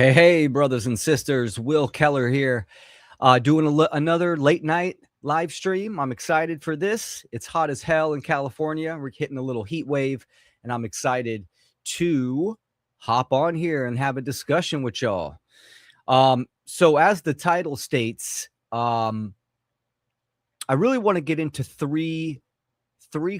Hey, brothers and sisters. Will Keller here, doing another late night live stream. I'm excited for this. It's hot as hell in California. We're hitting a little heat wave, and I'm excited to hop on here and have a discussion with y'all. So, as the title states, I really want to get into three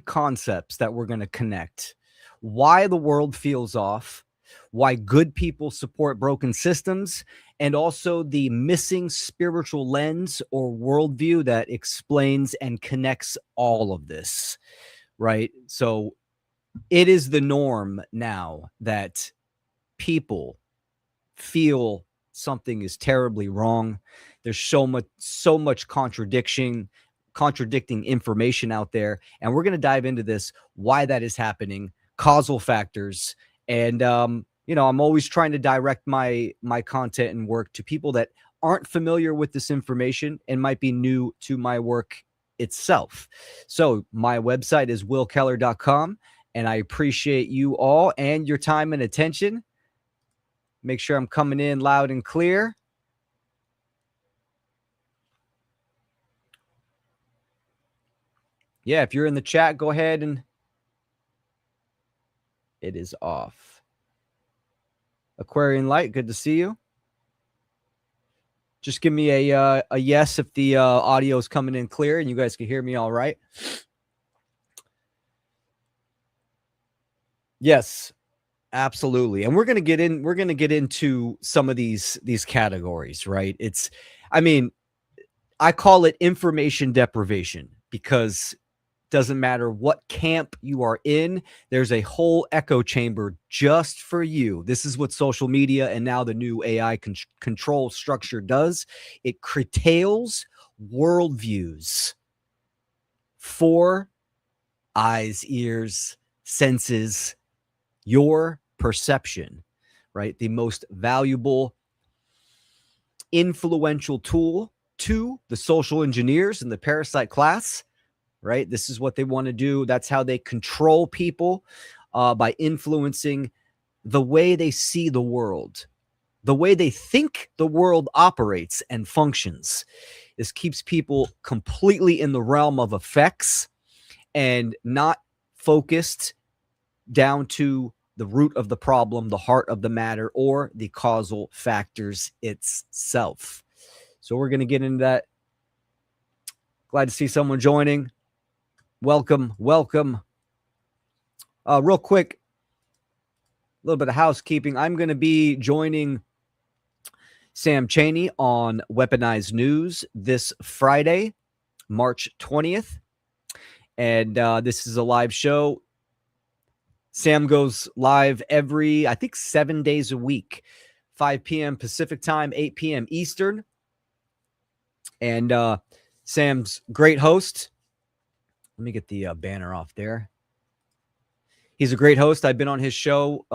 concepts that we're going to connect: why the world feels off, why good people support broken systems, and also the missing spiritual lens or worldview that explains and connects all of this, right? So it is the norm now that people feel something is terribly wrong. There's so much contradicting information out there, and we're going to dive into this, why that is happening, causal factors, and I'm always trying to direct my content and work to people that aren't familiar with this information and might be new to my work itself. So my website is willkeller.com, and I appreciate you all and your time and attention. Make sure I'm coming in loud and clear. Yeah, if you're in the chat, go ahead and it is off. Aquarian Light, good to see you. Just give me a yes if the audio is coming in clear and you guys can hear me all right. Yes, absolutely. And we're going to get into some of these categories, right? I call it information deprivation because doesn't matter what camp you are in, there's a whole echo chamber just for you. This is what social media and now the new AI control structure does. It curtails worldviews for eyes, ears, senses, your perception, right? The most valuable, influential tool to the social engineers and the parasite class, right? This is what they want to do. That's how they control people, by influencing the way they see the world, the way they think the world operates and functions. This keeps people completely in the realm of effects and not focused down to the root of the problem, the heart of the matter, or the causal factors itself. So we're going to get into that. Glad to see someone joining. Welcome. Real quick, a little bit of housekeeping. I'm going to be joining Sam Cheney on Weaponized News this Friday, March 20th. And this is a live show. Sam goes live every, I think, 7 days a week, 5 p.m. Pacific time, 8 p.m. Eastern. And Sam's great host. Let me get the banner off there. He's a great host. I've been on his show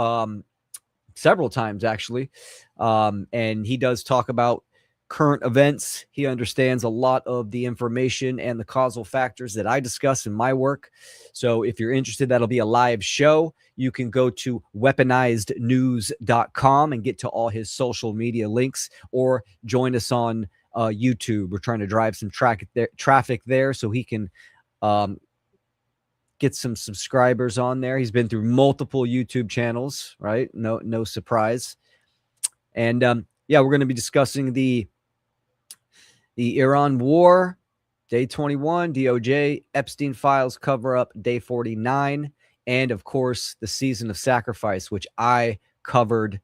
several times, actually. And he does talk about current events. He understands a lot of the information and the causal factors that I discuss in my work. So if you're interested, that'll be a live show. You can go to weaponizednews.com and get to all his social media links, or join us on YouTube. We're trying to drive some traffic there so he can get some subscribers on there. He's been through multiple YouTube channels, right? No surprise. And we're going to be discussing the Iran war, day 21, DOJ, Epstein files cover up, day 49, and of course the season of sacrifice, which I covered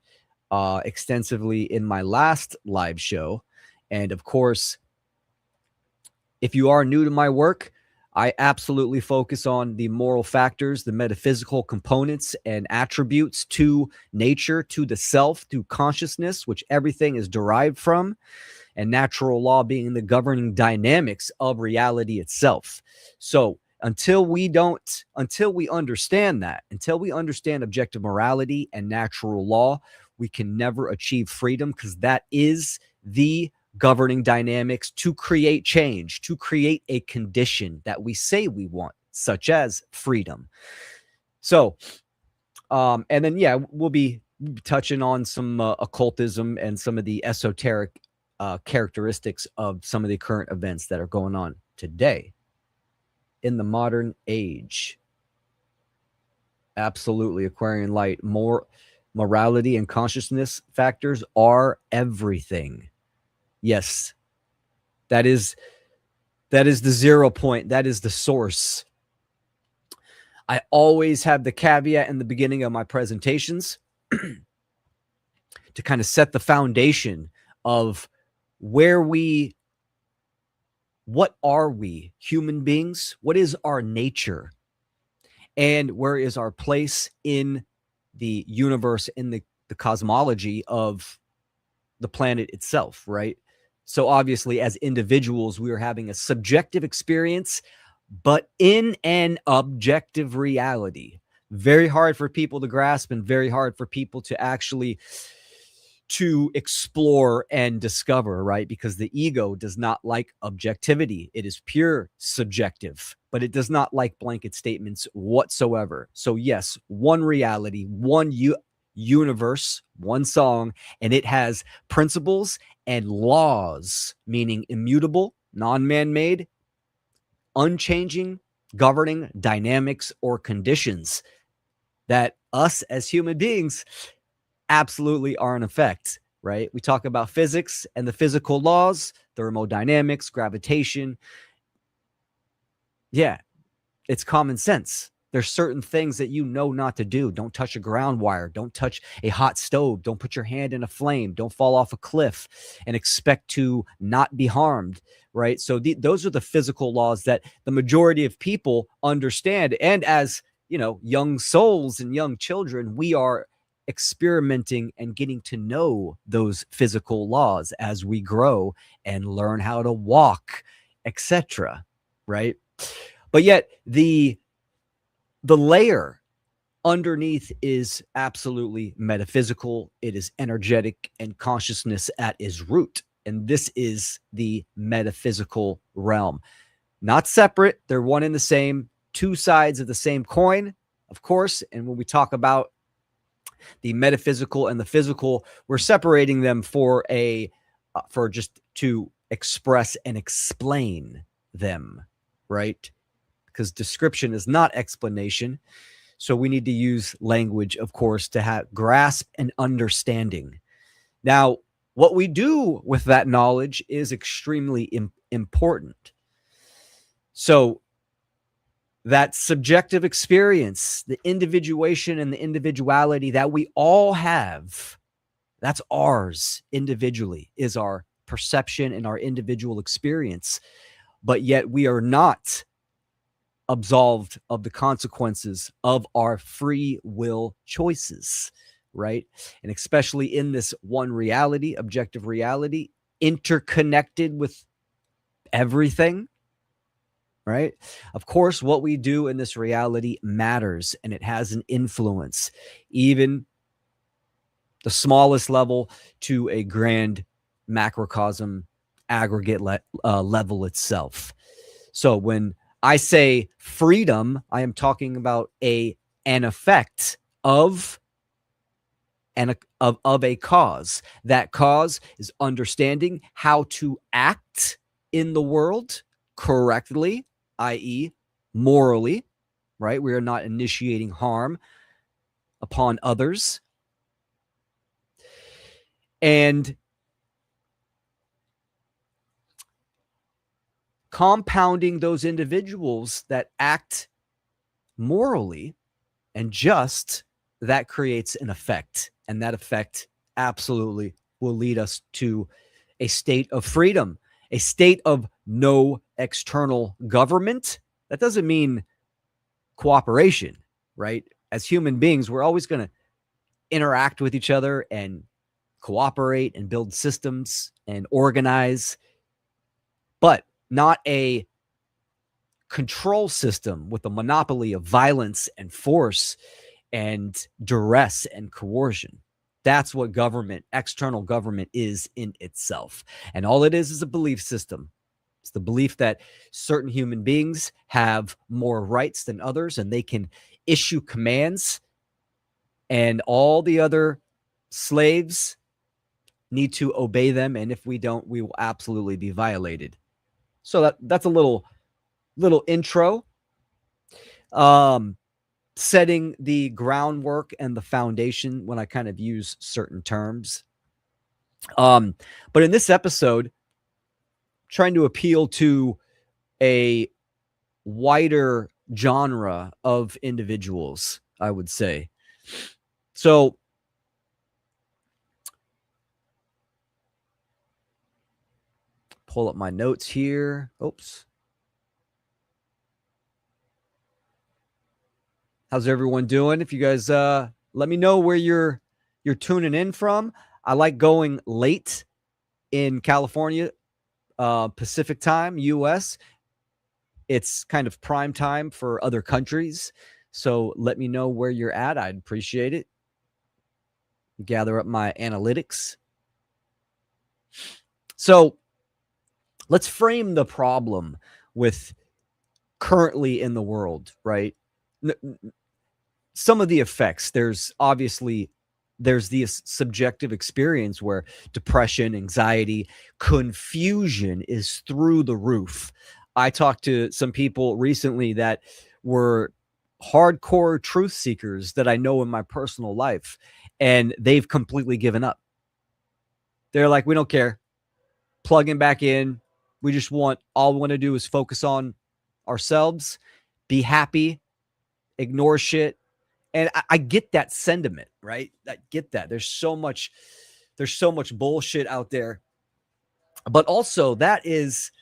extensively in my last live show. And of course, if you are new to my work, I absolutely focus on the moral factors, the metaphysical components and attributes to nature, to the self, to consciousness, which everything is derived from, and natural law being the governing dynamics of reality itself. So until we understand that, until we understand objective morality and natural law, we can never achieve freedom, because that is the governing dynamics to create change, to create a condition that we say we want, such as freedom. So, and then, we'll be touching on some occultism and some of the esoteric characteristics of some of the current events that are going on today in the modern age. Absolutely. Aquarian light. More morality and consciousness factors are everything. Yes. That is the 0 point. That is the source. I always have the caveat in the beginning of my presentations to kind of set the foundation of what are we, human beings? What is our nature? And where is our place in the universe, in the cosmology of the planet itself, right? So obviously, as individuals, we are having a subjective experience, but in an objective reality. Very hard for people to grasp and very hard for people to actually explore and discover, right? Because the ego does not like objectivity. It is pure subjective, but it does not like blanket statements whatsoever. So yes, one reality, one universe, one song, and it has principles and laws, meaning immutable, non-man-made, unchanging, governing dynamics or conditions that us as human beings absolutely are in effect, right? We talk about physics and the physical laws, thermodynamics, gravitation. Yeah, it's common sense. There's certain things that you know not to do. Don't touch a ground wire. Don't touch a hot stove. Don't put your hand in a flame. Don't fall off a cliff and expect to not be harmed, right? So those are the physical laws that the majority of people understand. And as, young souls and young children, we are experimenting and getting to know those physical laws as we grow and learn how to walk, etc., right? But yet the layer underneath is absolutely metaphysical. It is energetic and consciousness at its root. And this is the metaphysical realm. Not separate. They're one and the same, two sides of the same coin, of course. And when we talk about the metaphysical and the physical, we're separating them for just to express and explain them, right? Because description is not explanation. So we need to use language, of course, to grasp an understanding. Now, what we do with that knowledge is extremely important. So that subjective experience, the individuation and the individuality that we all have, that's ours individually, is our perception and our individual experience. But yet we are not absolved of the consequences of our free will choices, right? And especially in this one reality, objective reality, interconnected with everything, right? Of course, what we do in this reality matters, and it has an influence, even the smallest level to a grand macrocosm aggregate level itself. So when I say freedom, I am talking about an effect of a cause. That cause is understanding how to act in the world correctly, i.e., morally, right? We are not initiating harm upon others. And compounding those individuals that act morally and just, that creates an effect. And that effect absolutely will lead us to a state of freedom, a state of no external government. That doesn't mean cooperation, right? As human beings, we're always going to interact with each other and cooperate and build systems and organize, but not a control system with a monopoly of violence and force and duress and coercion. That's what government, external government, is in itself. And all it is a belief system. It's the belief that certain human beings have more rights than others, and they can issue commands, and all the other slaves need to obey them, and if we don't, we will absolutely be violated. So that's a little intro, setting the groundwork and the foundation when I kind of use certain terms. But in this episode, trying to appeal to a wider genre of individuals, I would say. So pull up my notes here. Oops. How's everyone doing? If you guys let me know where you're tuning in from. I like going late in California, Pacific time, US. It's kind of prime time for other countries. So let me know where you're at. I'd appreciate it. Gather up my analytics. So let's frame the problem with currently in the world, right? Some of the effects, there's the subjective experience where depression, anxiety, confusion is through the roof. I talked to some people recently that were hardcore truth seekers that I know in my personal life, and they've completely given up. They're like, we don't care. Plugging back in. All we want to do is focus on ourselves, be happy, ignore shit. And I get that sentiment, right? I get that. There's so much bullshit out there. But also that is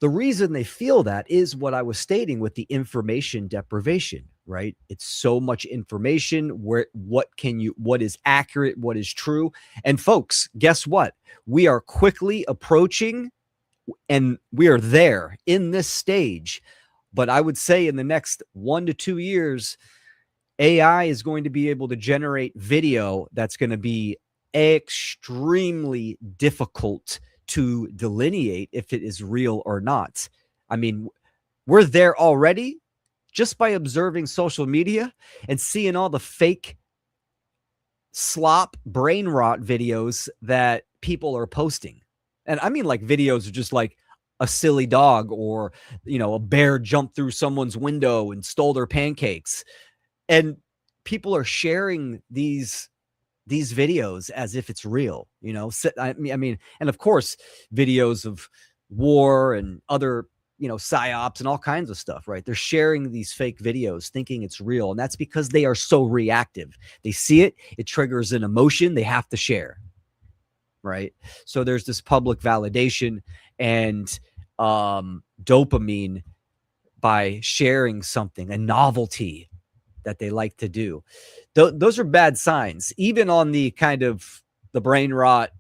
the reason they feel that is what I was stating with the information deprivation, right? It's so much information. What is accurate, what is true. And folks, guess what? We are quickly approaching, and we are there in this stage. But I would say in the next 1 to 2 years, AI is going to be able to generate video that's going to be extremely difficult to delineate if it is real or not. I mean, we're there already just by observing social media and seeing all the fake slop brain rot videos that people are posting. And I mean, like, videos are just like a silly dog or, a bear jumped through someone's window and stole their pancakes. And people are sharing these videos as if it's real, I mean, and of course, videos of war and other, psyops and all kinds of stuff, right? They're sharing these fake videos thinking it's real. And that's because they are so reactive. They see it, it triggers an emotion they have to share, right? So there's this public validation and dopamine by sharing something, a novelty that they like to do. Those are bad signs. Even on the kind of the brain rot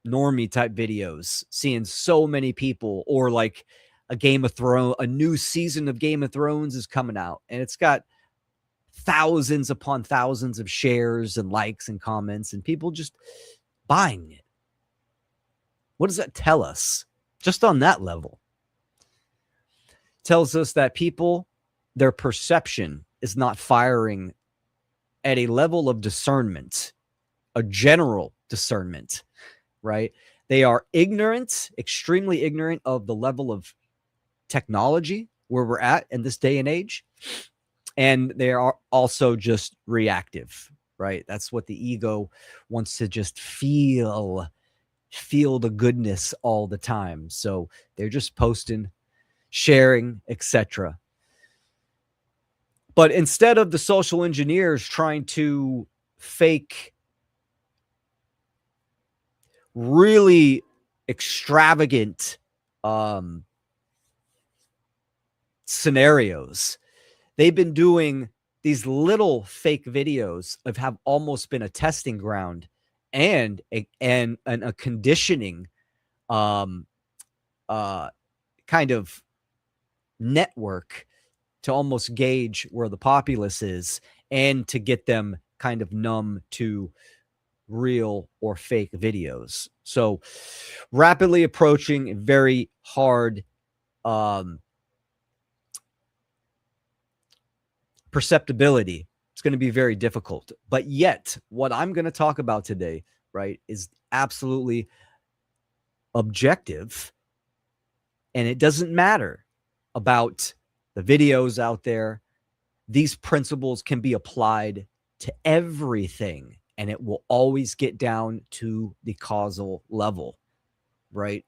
normie type videos, seeing so many people, or like a new season of Game of Thrones is coming out and it's got thousands upon thousands of shares and likes and comments and people just buying it. What does that tell us? Just on that level, it tells us that people, their perception is not firing at a level of discernment, a general discernment, right? They are ignorant, extremely ignorant of the level of technology where we're at in this day and age. And they are also just reactive, right? That's what the ego wants to just feel the goodness all the time. So they're just posting, sharing, etc. But instead of the social engineers trying to fake really extravagant scenarios, they've been doing these little fake videos of have almost been a testing ground and a conditioning kind of network to almost gauge where the populace is and to get them kind of numb to real or fake videos. So rapidly approaching a very hard perceptibility. It's going to be very difficult. But yet, what I'm going to talk about today, right, is absolutely objective. And it doesn't matter about the videos out there. These principles can be applied to everything, and it will always get down to the causal level, right?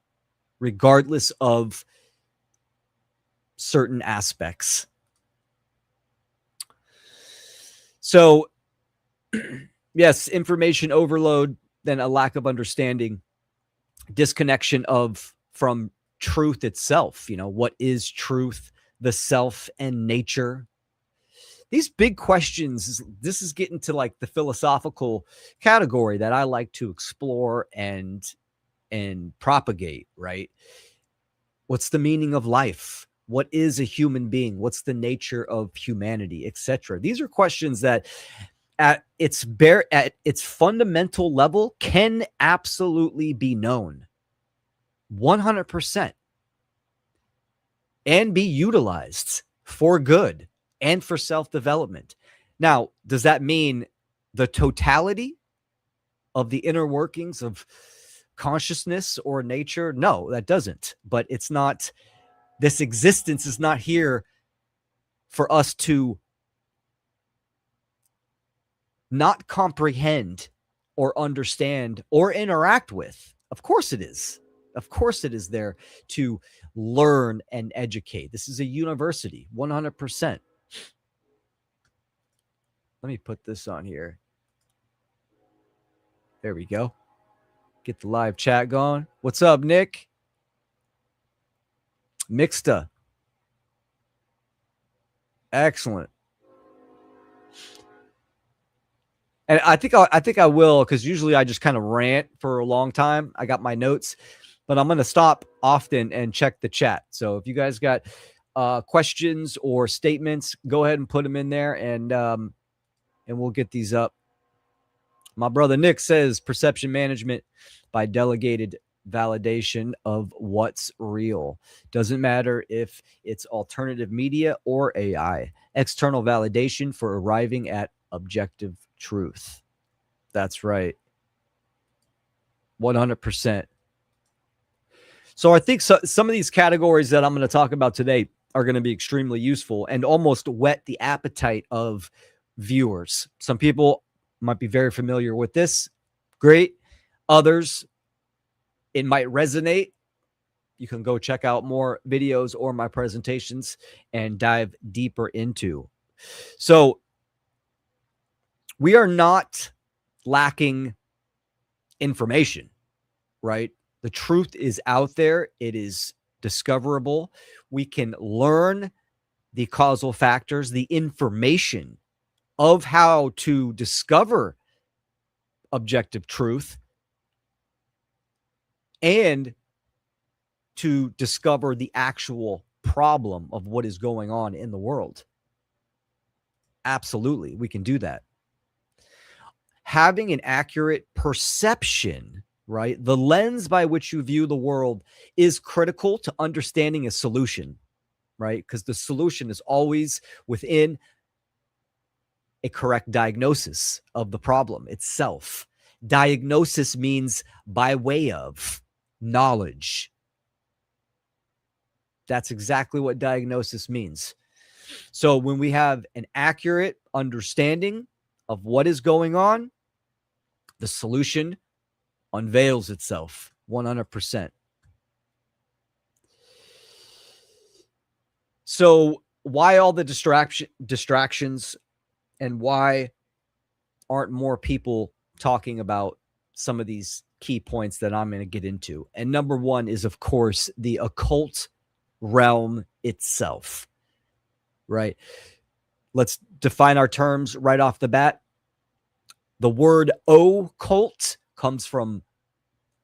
Regardless of certain aspects. So, yes, information overload, then a lack of understanding, disconnection from truth itself. What is truth, the self and nature? These big questions, this is getting to like the philosophical category that I like to explore and propagate, right? What's the meaning of life? What is a human being? What's the nature of humanity, etc.? These are questions that at its fundamental level can absolutely be known 100% and be utilized for good and for self-development. Now, does that mean the totality of the inner workings of consciousness or nature? No, that doesn't. But it's not, this existence is not here for us to not comprehend or understand or interact with. Of course it is. Of course it is there to learn and educate. This is a university, 100%. Let me put this on here. There we go. Get the live chat going. What's up, Nick? Mixta. Excellent. And I think I will, because usually I just kind of rant for a long time. I got my notes, but I'm going to stop often and check the chat. So if you guys got questions or statements, go ahead and put them in there, and we'll get these up. My brother Nick says perception management by delegated validation of what's real. Doesn't matter if it's alternative media or AI. External validation for arriving at objective truth. That's right. 100%. So I think some of these categories that I'm going to talk about today are going to be extremely useful and almost whet the appetite of viewers. Some people might be very familiar with this. Great. Others, it might resonate. You can go check out more videos or my presentations and dive deeper into. So we are not lacking information, right? The truth is out there. It is discoverable. We can learn the causal factors, the information of how to discover objective truth and to discover the actual problem of what is going on in the world. Absolutely, we can do that. Having an accurate perception, right? The lens by which you view the world is critical to understanding a solution, right? Because the solution is always within a correct diagnosis of the problem itself. Diagnosis means by way of knowledge. That's exactly what diagnosis means. So when we have an accurate understanding of what is going on, the solution unveils itself 100%. So why all the distractions, and why aren't more people talking about some of these key points that I'm going to get into? And number one is, of course, the occult realm itself, right? Let's define our terms right off the bat. The word occult comes from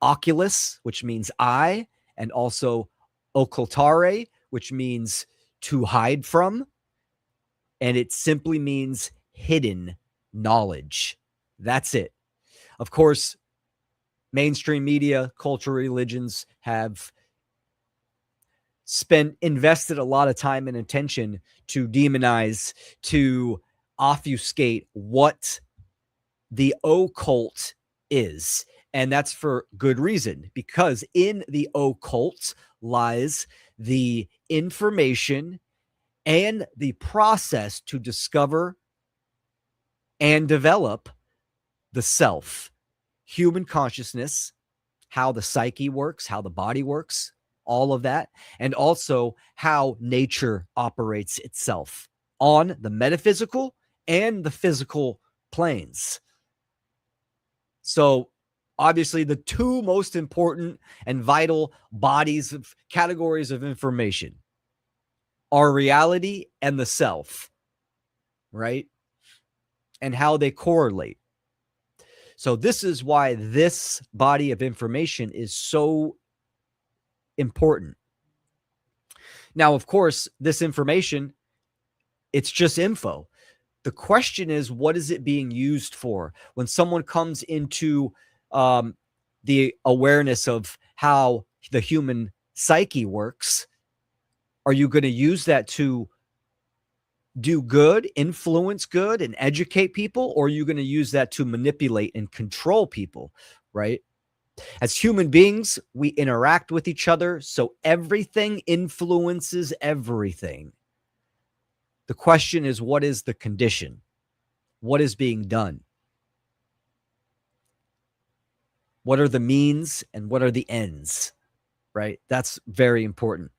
oculus, which means eye, and also occultare, which means to hide from. And it simply means hidden knowledge. That's it. Of course, mainstream media, culture, religions have invested a lot of time and attention to demonize, to obfuscate what the occult is. And that's for good reason, because in the occult lies the information and the process to discover and develop the self, human consciousness, how the psyche works, how the body works, all of that, and also how nature operates itself on the metaphysical and the physical planes. So obviously the two most important and vital bodies of categories of information are reality and the self, right? And how they correlate. So this is why this body of information is so important. Now, of course, this information, it's just info. The question is, what is it being used for? When someone comes into the awareness of how the human psyche works, are you going to use that to do good, influence good, and educate people? Or are you going to use that to manipulate and control people, right? As human beings, we interact with each other, so everything influences everything. The question is, what is the condition? What is being done? What are the means and what are the ends, right? That's very important.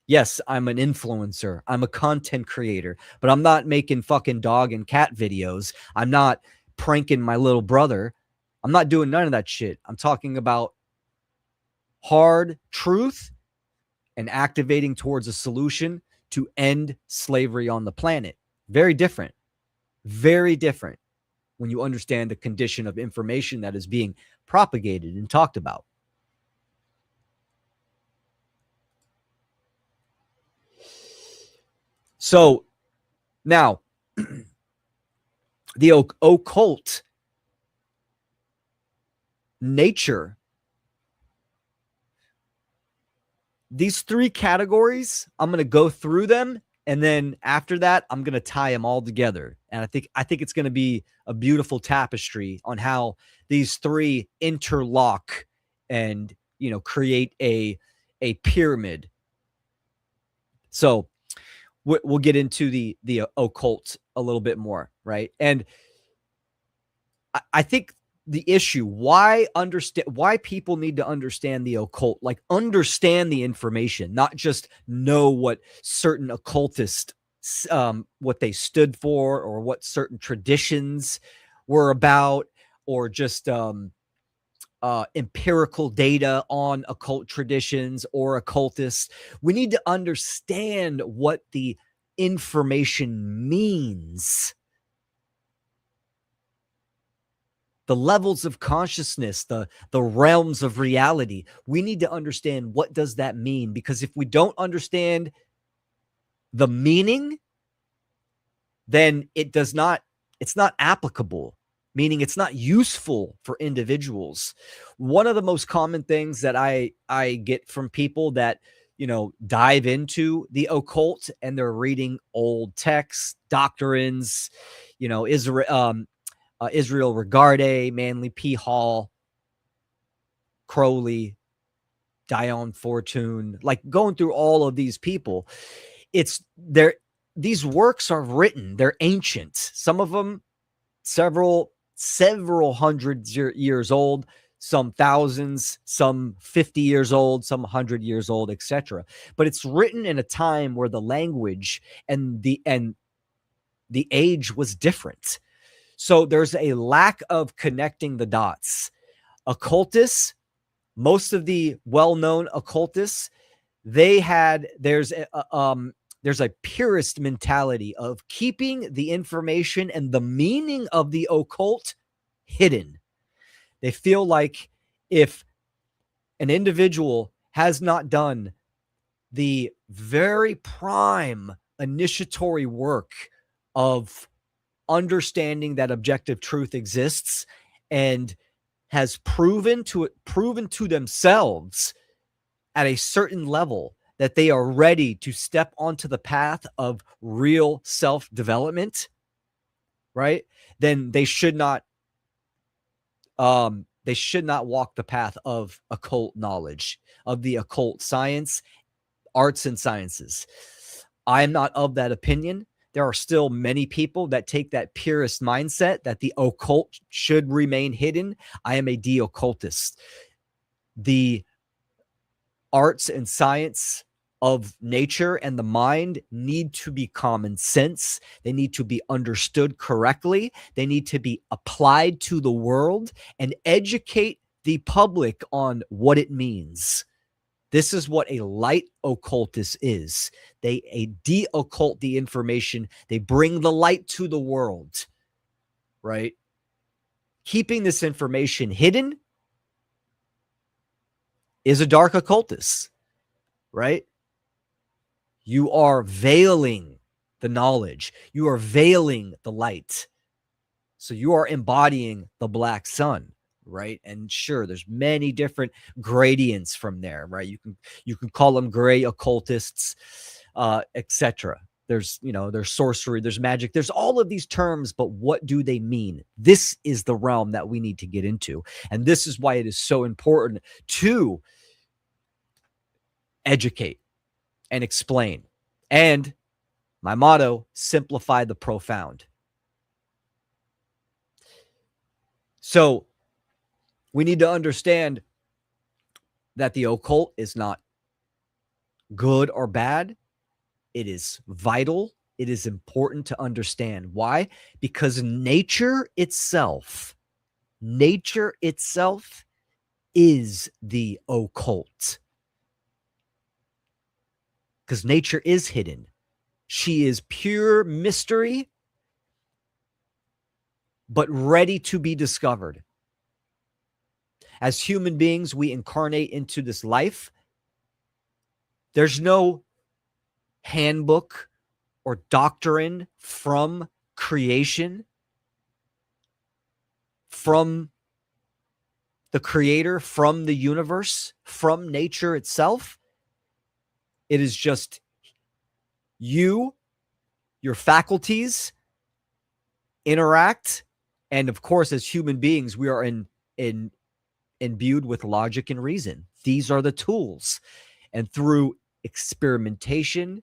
Yes, I'm an influencer. I'm a content creator, but I'm not making fucking dog and cat videos. I'm not pranking my little brother. I'm not doing none of that shit. I'm talking about hard truth and activating towards a solution to end slavery on the planet. Very different. Very different when you understand the condition of information that is being propagated and talked about. So now, the occult nature, these three categories, I'm going to go through them, and then after that, I'm going to tie them all together. And I think it's going to be a beautiful tapestry on how these three interlock and, you know, create a pyramid. So we'll get into the occult a little bit more, right? And I think the issue, why people need to understand the occult, like understand the information, not just know what certain occultists, what they stood for, or what certain traditions were about, or just empirical data on occult traditions or occultists. We need to understand what the information means. The levels of consciousness, the realms of reality. We need to understand, what does that mean? Because if we don't understand the meaning, then it's not applicable, meaning it's not useful for individuals. One of the most common things that I get from people that, you know, dive into the occult and they're reading old texts, doctrines, you know, Israel Regardie, Manly P. Hall, Crowley, Dion Fortune, like going through all of these people. These works are written, they're ancient. Some of them several hundred years old, some thousands, some 50 years old, some 100 years old, etc. But it's written in a time where the language and the age was different. So there's a lack of connecting the dots. Occultists, most of the well-known occultists, there's a purist mentality of keeping the information and the meaning of the occult hidden. They feel like if an individual has not done the very prime initiatory work of understanding that objective truth exists and has proven to themselves at a certain level that they are ready to step onto the path of real self-development, right? Then they should not walk the path of occult knowledge, of the occult science, arts and sciences. I am not of that opinion. There are still many people that take that purist mindset that the occult should remain hidden. I am a de-occultist. The arts and science of nature and the mind need to be common sense. They need to be understood correctly. They need to be applied to the world and educate the public on what it means. This is what a light occultist is. They de-occult the information. They bring the light to the world, right? Keeping this information hidden is a dark occultist, right? You are veiling the knowledge. You are veiling the light. So you are embodying the black sun, right? And sure, there's many different gradients from there, right? You can call them gray occultists, etc. There's sorcery, there's magic, there's all of these terms, but what do they mean? This is the realm that we need to get into. And this is why it is so important to educate and explain. And my motto, simplify the profound. So we need to understand that the occult is not good or bad. It is vital. It is important to understand. Why? Because nature itself is the occult. Because nature is hidden. She is pure mystery, but ready to be discovered. As human beings, we incarnate into this life. There's no handbook or doctrine from creation, from the creator, from the universe, from nature itself. It is just you, your faculties interact. And of course, as human beings, we are imbued with logic and reason. These are the tools. And through experimentation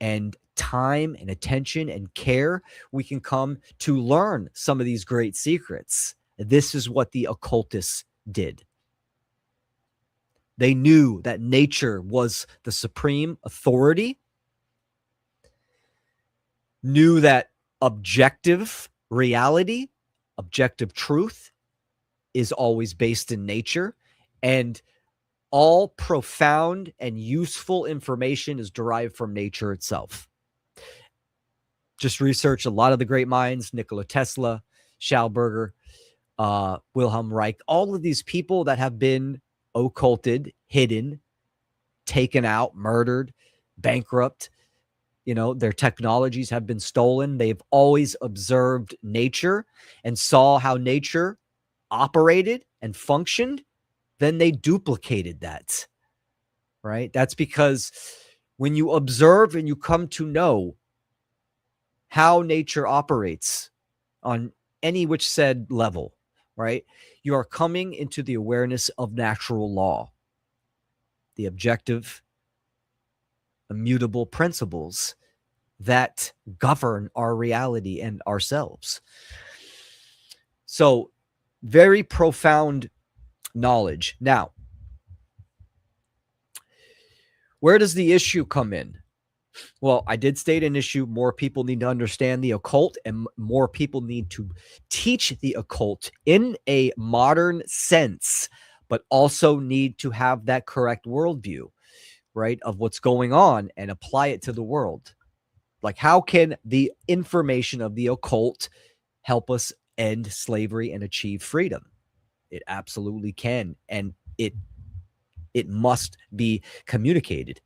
and time and attention and care, we can come to learn some of these great secrets. This is what the occultists did. They knew that nature was the supreme authority, knew that objective reality, objective truth is always based in nature, and all profound and useful information is derived from nature itself. Just research a lot of the great minds, Nikola Tesla, Schauberger, Wilhelm Reich, all of these people that have been occulted, hidden, taken out, murdered, bankrupt. Their technologies have been stolen. They've always observed nature and saw how nature operated and functioned. Then they duplicated that, right? That's because when you observe and you come to know how nature operates on any which said level, right? You are coming into the awareness of natural law, the objective, immutable principles that govern our reality and ourselves. So, very profound knowledge. Now, where does the issue come in? Well, I did state an issue. More people need to understand the occult, and more people need to teach the occult in a modern sense, but also need to have that correct worldview, right, of what's going on and apply it to the world. Like, how can the information of the occult help us end slavery and achieve freedom? It absolutely can, and it must be communicated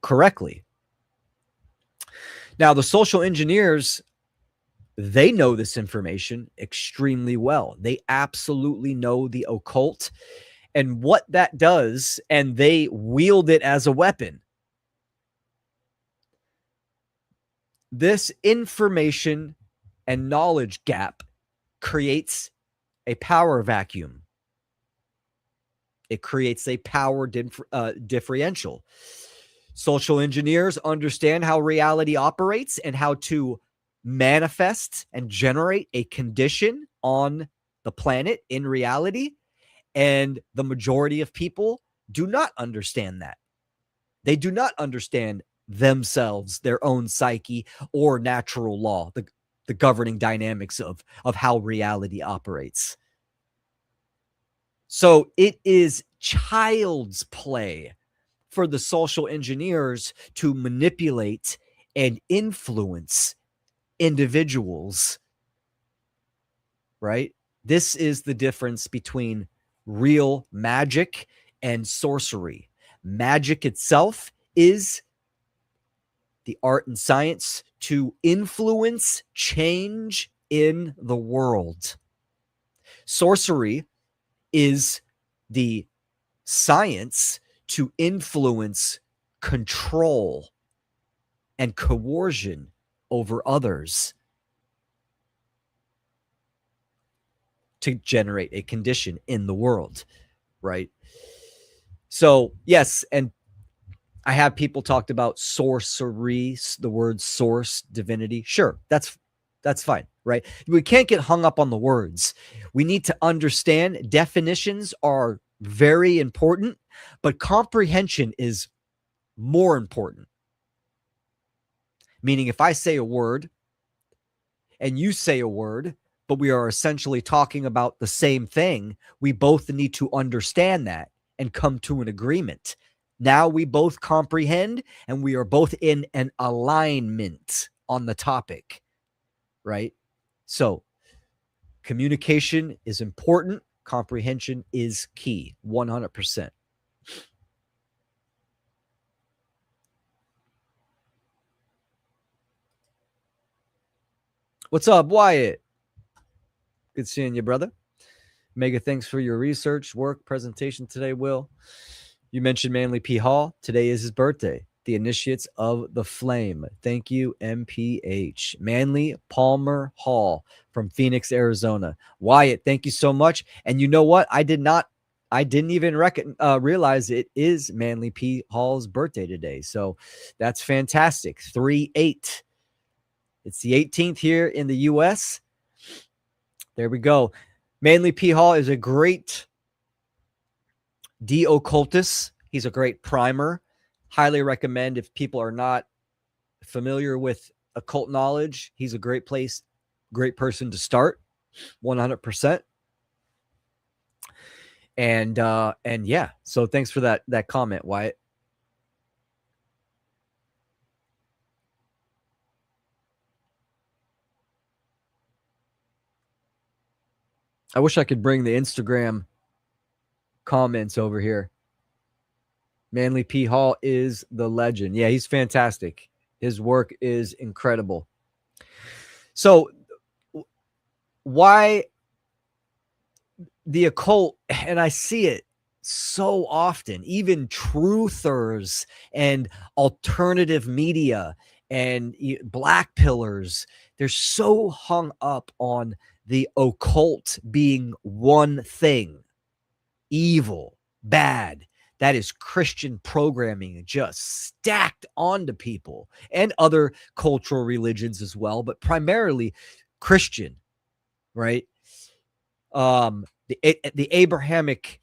correctly. Now, the social engineers, they know this information extremely well. They absolutely know the occult and what that does, and they wield it as a weapon. This information and knowledge gap creates a power vacuum. It creates a power differential. Social engineers understand how reality operates and how to manifest and generate a condition on the planet in reality. And the majority of people do not understand that. They do not understand themselves, their own psyche, or natural law, the governing dynamics of how reality operates. So it is child's play for the social engineers to manipulate and influence individuals, right? This is the difference between real magic and sorcery. Magic itself is the art and science to influence change in the world. Sorcery is the science to influence control and coercion over others to generate a condition in the world, right? So, yes, and I have people talked about sorcery, the word source, divinity. Sure, that's fine, right? We can't get hung up on the words. We need to understand definitions are very important, but comprehension is more important. Meaning, if I say a word and you say a word, but we are essentially talking about the same thing, we both need to understand that and come to an agreement. Now we both comprehend and we are both in an alignment on the topic, right? So communication is important. Comprehension is key, 100%. What's up, Wyatt? Good seeing you, brother. Mega thanks for your research, work, presentation today, Will. You mentioned Manly P. Hall. Today is his birthday. The initiates of the flame. Thank you, MPH. Manly Palmer Hall from Phoenix, Arizona. Wyatt, thank you so much. And you know what? I didn't even realize it is Manly P. Hall's birthday today. So that's fantastic. 3/8. It's the 18th here in the U.S. There we go. Manly P. Hall is a great de-occultist. He's a great primer. Highly recommend if people are not familiar with occult knowledge. He's a great person to start. 100%. And yeah, so thanks for that comment, Wyatt. I wish I could bring the Instagram comments over here. Manly P. Hall is the legend. Yeah, he's fantastic. His work is incredible. So why the occult, and I see it so often, even truthers and alternative media and black pillars, they're so hung up on the occult being one thing, evil, bad. That is Christian programming just stacked onto people and other cultural religions as well, but primarily Christian, right? The Abrahamic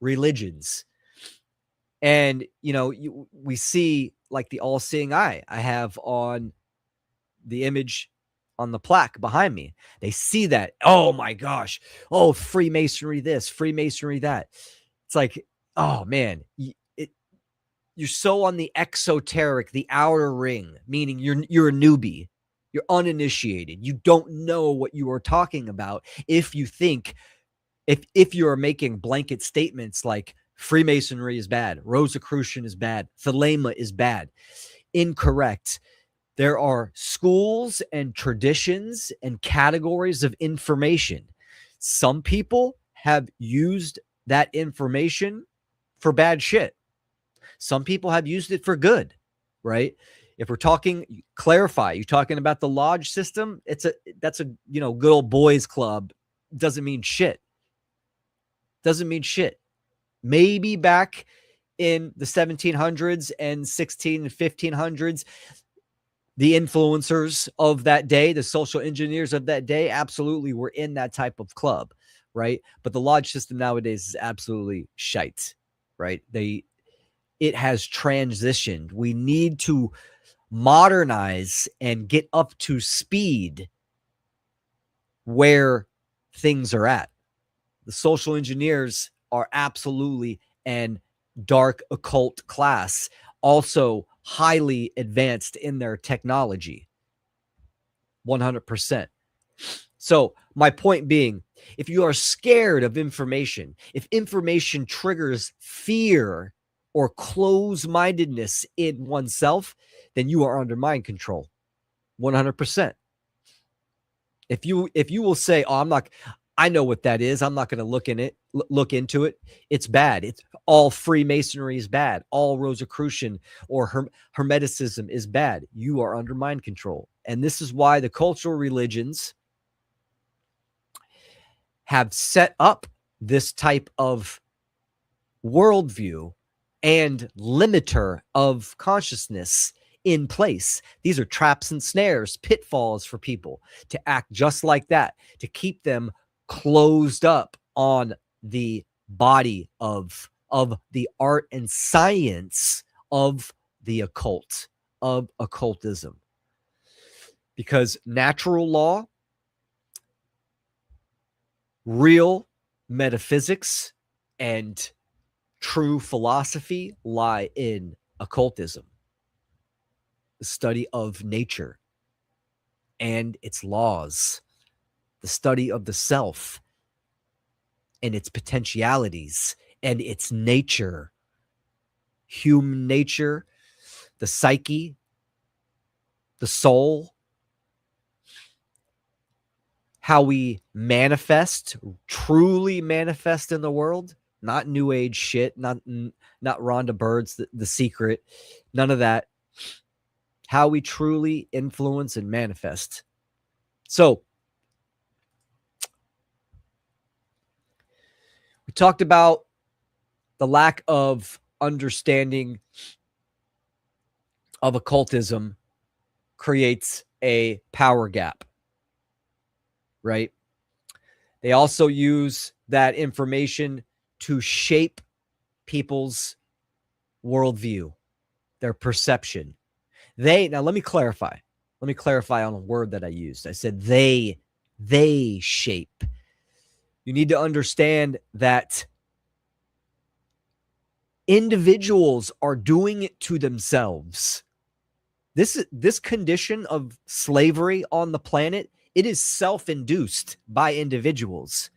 religions. And, we see like the all-seeing eye I have on the image on the plaque behind me. They see that. Oh my gosh. Oh, Freemasonry this, Freemasonry that. It's like, oh man, you're so on the exoteric, the outer ring, meaning you're a newbie. You're uninitiated. You don't know what you are talking about if you think, if you are making blanket statements like Freemasonry is bad, Rosicrucian is bad, Thelema is bad. Incorrect. There are schools and traditions and categories of information. Some people have used that information for bad shit. Some people have used it for good, right? If we're talking, clarify, you talking about the lodge system? That's a good old boys club. Doesn't mean shit. Doesn't mean shit. Maybe back in the 1700s and 16 and 1500s, the influencers of that day, the social engineers of that day, absolutely were in that type of club, right? But the lodge system nowadays is absolutely shite, right? It has transitioned. We need to modernize and get up to speed where things are at. The social engineers are absolutely an dark occult class, also highly advanced in their technology. 100%. So my point being, if you are scared of information, if information triggers fear or close-mindedness in oneself, then you are under mind control. 100%. If you will say, "Oh, I know what that is. I'm not going to look into it. It's bad. It's all Freemasonry is bad. All Rosicrucian or Hermeticism is bad." You are under mind control. And this is why the cultural religions have set up this type of worldview and limiter of consciousness in place. These are traps and snares, pitfalls for people to act just like that, to keep them closed up on the body of the art and science of the occult, of occultism. Because natural law, real metaphysics, and true philosophy lie in occultism, the study of nature and its laws, the study of the self and its potentialities and its nature, human nature, the psyche, the soul, how we manifest, truly manifest in the world, not new age shit, not Rhonda Byrd's the Secret, none of that. How we truly influence and manifest. So, we talked about the lack of understanding of occultism creates a power gap, right? They also use that information to shape people's worldview, their perception. Now let me clarify. Let me clarify on a word that I used. I said they shape. You need to understand that individuals are doing it to themselves. This condition of slavery on the planet, it is self-induced by individuals.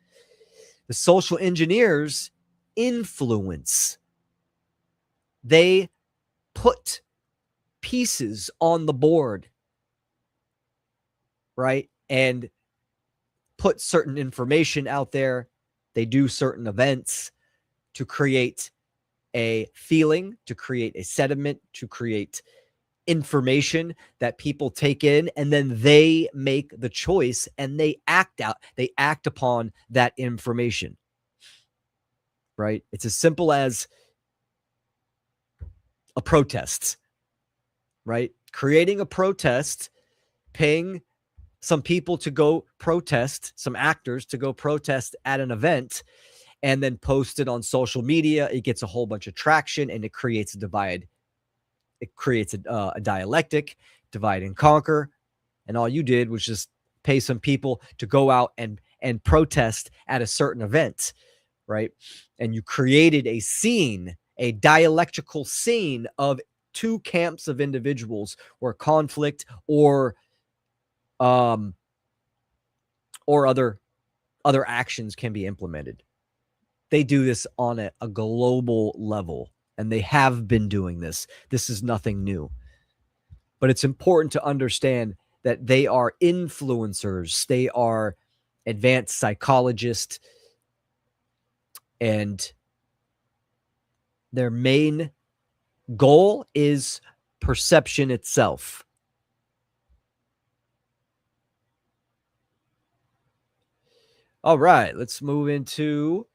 The social engineers influence. They put pieces on the board, right? And put certain information out there. They do certain events to create a feeling, to create a sentiment, to create information that people take in, and then they make the choice and they act upon that information, right? It's as simple as a protest, right? Creating a protest, paying some people to go protest, some actors to go protest at an event, and then post it on social media. It gets a whole bunch of traction and it creates a divide. It creates a dialectic, divide and conquer. And all you did was just pay some people to go out and protest at a certain event, right? And you created a scene, a dialectical scene of two camps of individuals where conflict or other actions can be implemented. They do this on a global level, and they have been doing this. This is nothing new. But it's important to understand that they are influencers. They are advanced psychologists, and their main goal is perception itself. All right, let's move into.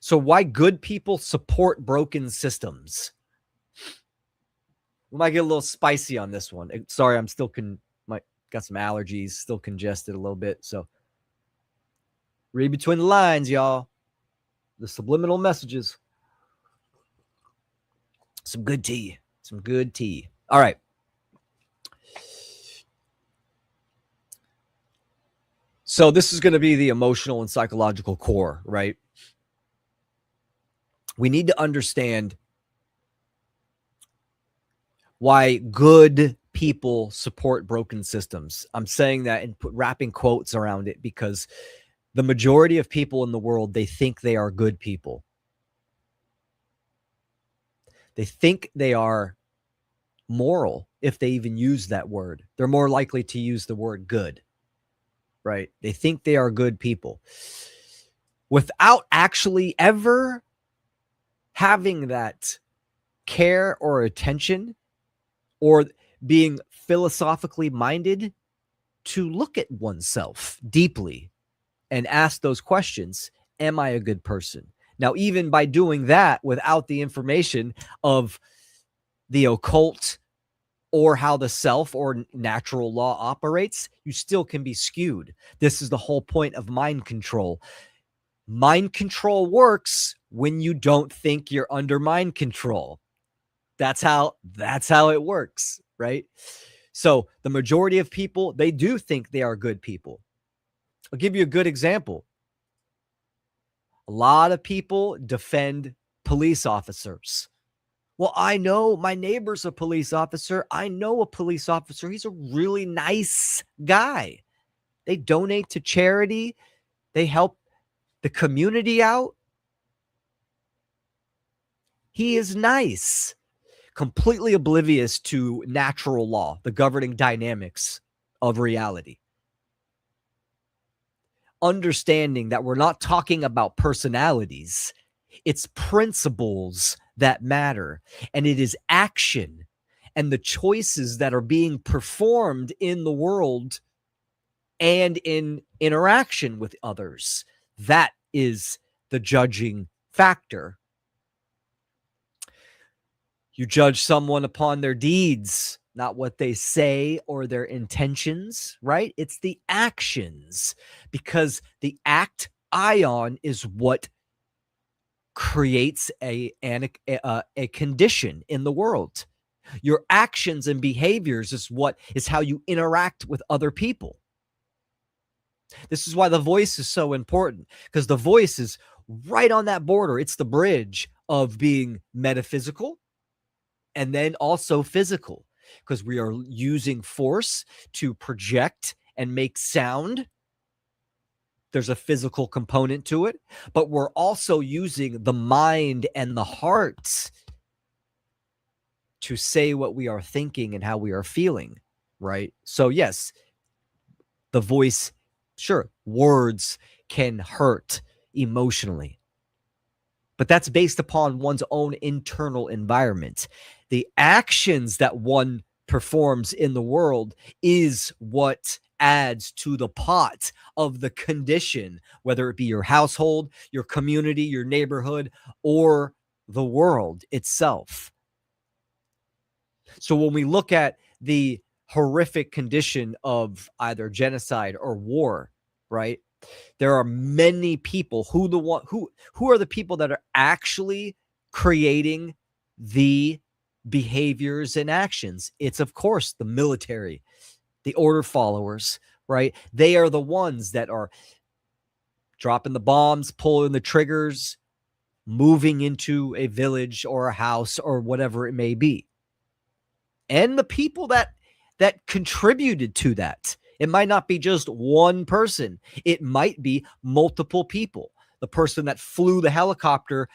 So why good people support broken systems. We might get a little spicy on this one. Sorry, I'm still got some allergies, still congested a little bit. So read between the lines, y'all. The subliminal messages. Some good tea. Some good tea. All right. So this is going to be the emotional and psychological core, right? We need to understand why good people support broken systems. I'm saying that and wrapping quotes around it because the majority of people in the world, they think they are good people. They think they are moral if they even use that word. They're more likely to use the word good, right? They think they are good people without actually ever having that care or attention or being philosophically minded to look at oneself deeply and ask those questions. Am I a good person? Now, even by doing that without the information of the occult or how the self or natural law operates, you still can be skewed. This is the whole point of mind control. Mind control works when you don't think you're under mind control. That's how it works, right? So the majority of people, they do think they are good people. I'll give you a good example. A lot of people defend police officers. Well, I know my neighbor's a police officer. I know a police officer. He's a really nice guy. They donate to charity. They help the community out. He is nice. Completely oblivious to natural law, the governing dynamics of reality. Understanding that we're not talking about personalities, it's principles that matter, and it is action and the choices that are being performed in the world and in interaction with others. That is the judging factor. You judge someone upon their deeds, not what they say or their intentions, right? It's the actions, because the act ion is what creates a condition in the world. Your actions and behaviors is how you interact with other people. This is why the voice is so important, because the voice is right on that border. It's the bridge of being metaphysical and then also physical, because we are using force to project and make sound. There's a physical component to it, but we're also using the mind and the heart to say what we are thinking and how we are feeling, right? So yes, the voice, sure, words can hurt emotionally, but that's based upon one's own internal environment. The actions that one performs in the world is what adds to the pot of the condition, whether it be your household, your community, your neighborhood, or the world itself. So when we look at the horrific condition of either genocide or war, right? There are many people who are the people that are actually creating the behaviors and actions. It's, of course, the military, the order followers, right? They are the ones that are dropping the bombs, pulling the triggers, moving into a village or a house or whatever it may be. And the people that contributed to that. It might not be just one person. It might be multiple people. The person that flew the helicopter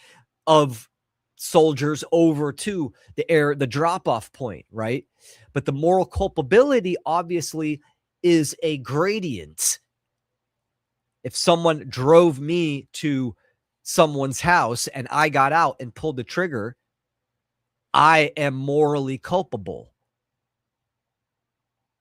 of soldiers over to the drop-off point, right? But the moral culpability obviously is a gradient. If someone drove me to someone's house and I got out and pulled the trigger, I am morally culpable.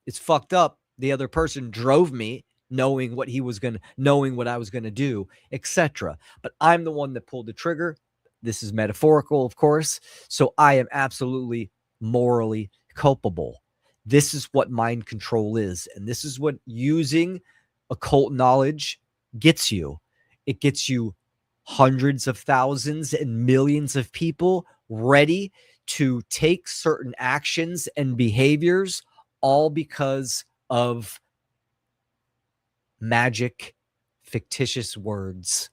It's fucked up. The other person drove me knowing what I was going to do, etc. But I'm the one that pulled the trigger. This is metaphorical, of course. So I am absolutely morally culpable. This is what mind control is. And this is what using occult knowledge gets you. It gets you hundreds of thousands and millions of people ready to take certain actions and behaviors, all because of magic, fictitious words,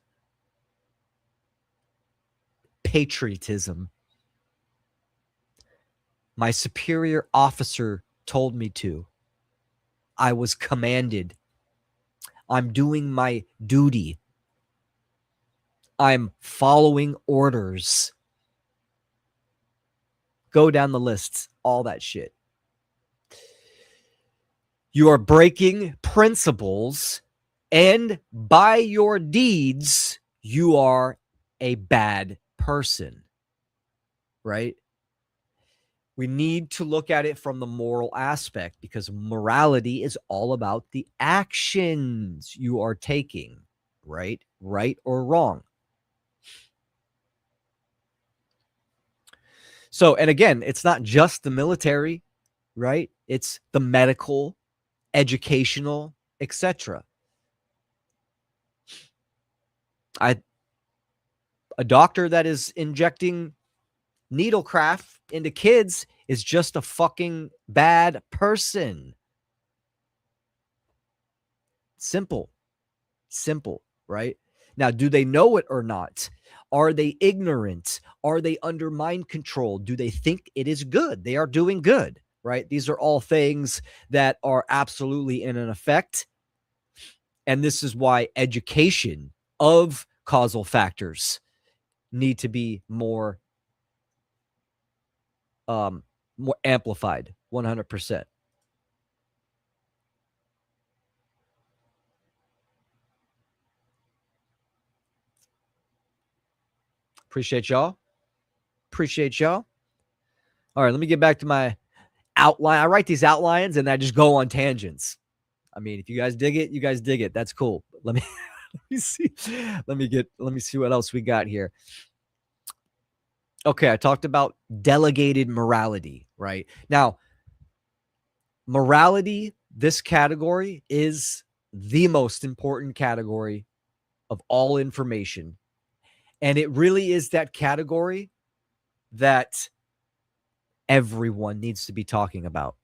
patriotism. My superior officer told me to. I was commanded. I'm doing my duty. I'm following orders. Go down the lists, all that shit. You are breaking principles, and by your deeds, you are a bad person, right? We need to look at it from the moral aspect, because morality is all about the actions you are taking, right? Right or wrong. So, and again, it's not just the military, right? It's the medical, educational, etc. A doctor that is injecting needlecraft into kids is just a fucking bad person. Simple, right? Now, do they know it or not? Are they ignorant? Are they under mind control? Do they think it is good? They are doing good, right? These are all things that are absolutely in an effect. And this is why education of causal factors need to be more amplified, 100%. Appreciate y'all. All right, let me get back to my outline. I write these outlines and I just go on tangents. I mean, if you guys dig it, you guys dig it. That's cool. Let me see. Let me see what else we got here. Okay, I talked about delegated morality, right? Now, morality, this category is the most important category of all information. And it really is that category that everyone needs to be talking about.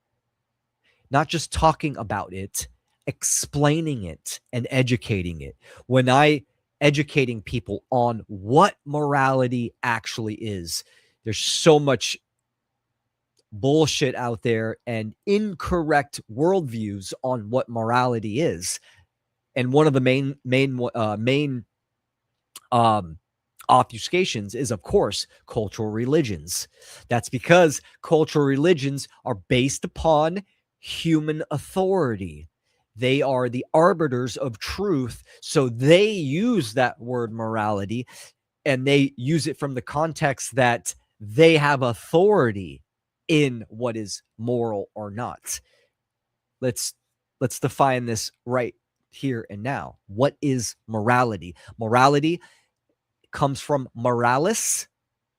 Not just talking about it, explaining it and educating it. When I educating people on what morality actually is, there's so much bullshit out there and incorrect worldviews on what morality is. And one of the main obfuscations is, of course, cultural religions. That's because cultural religions are based upon human authority. They are the arbiters of truth. So they use that word morality, and they use it from the context that they have authority in what is moral or not. Let's define this right here and now. What is morality? Morality comes from moralis,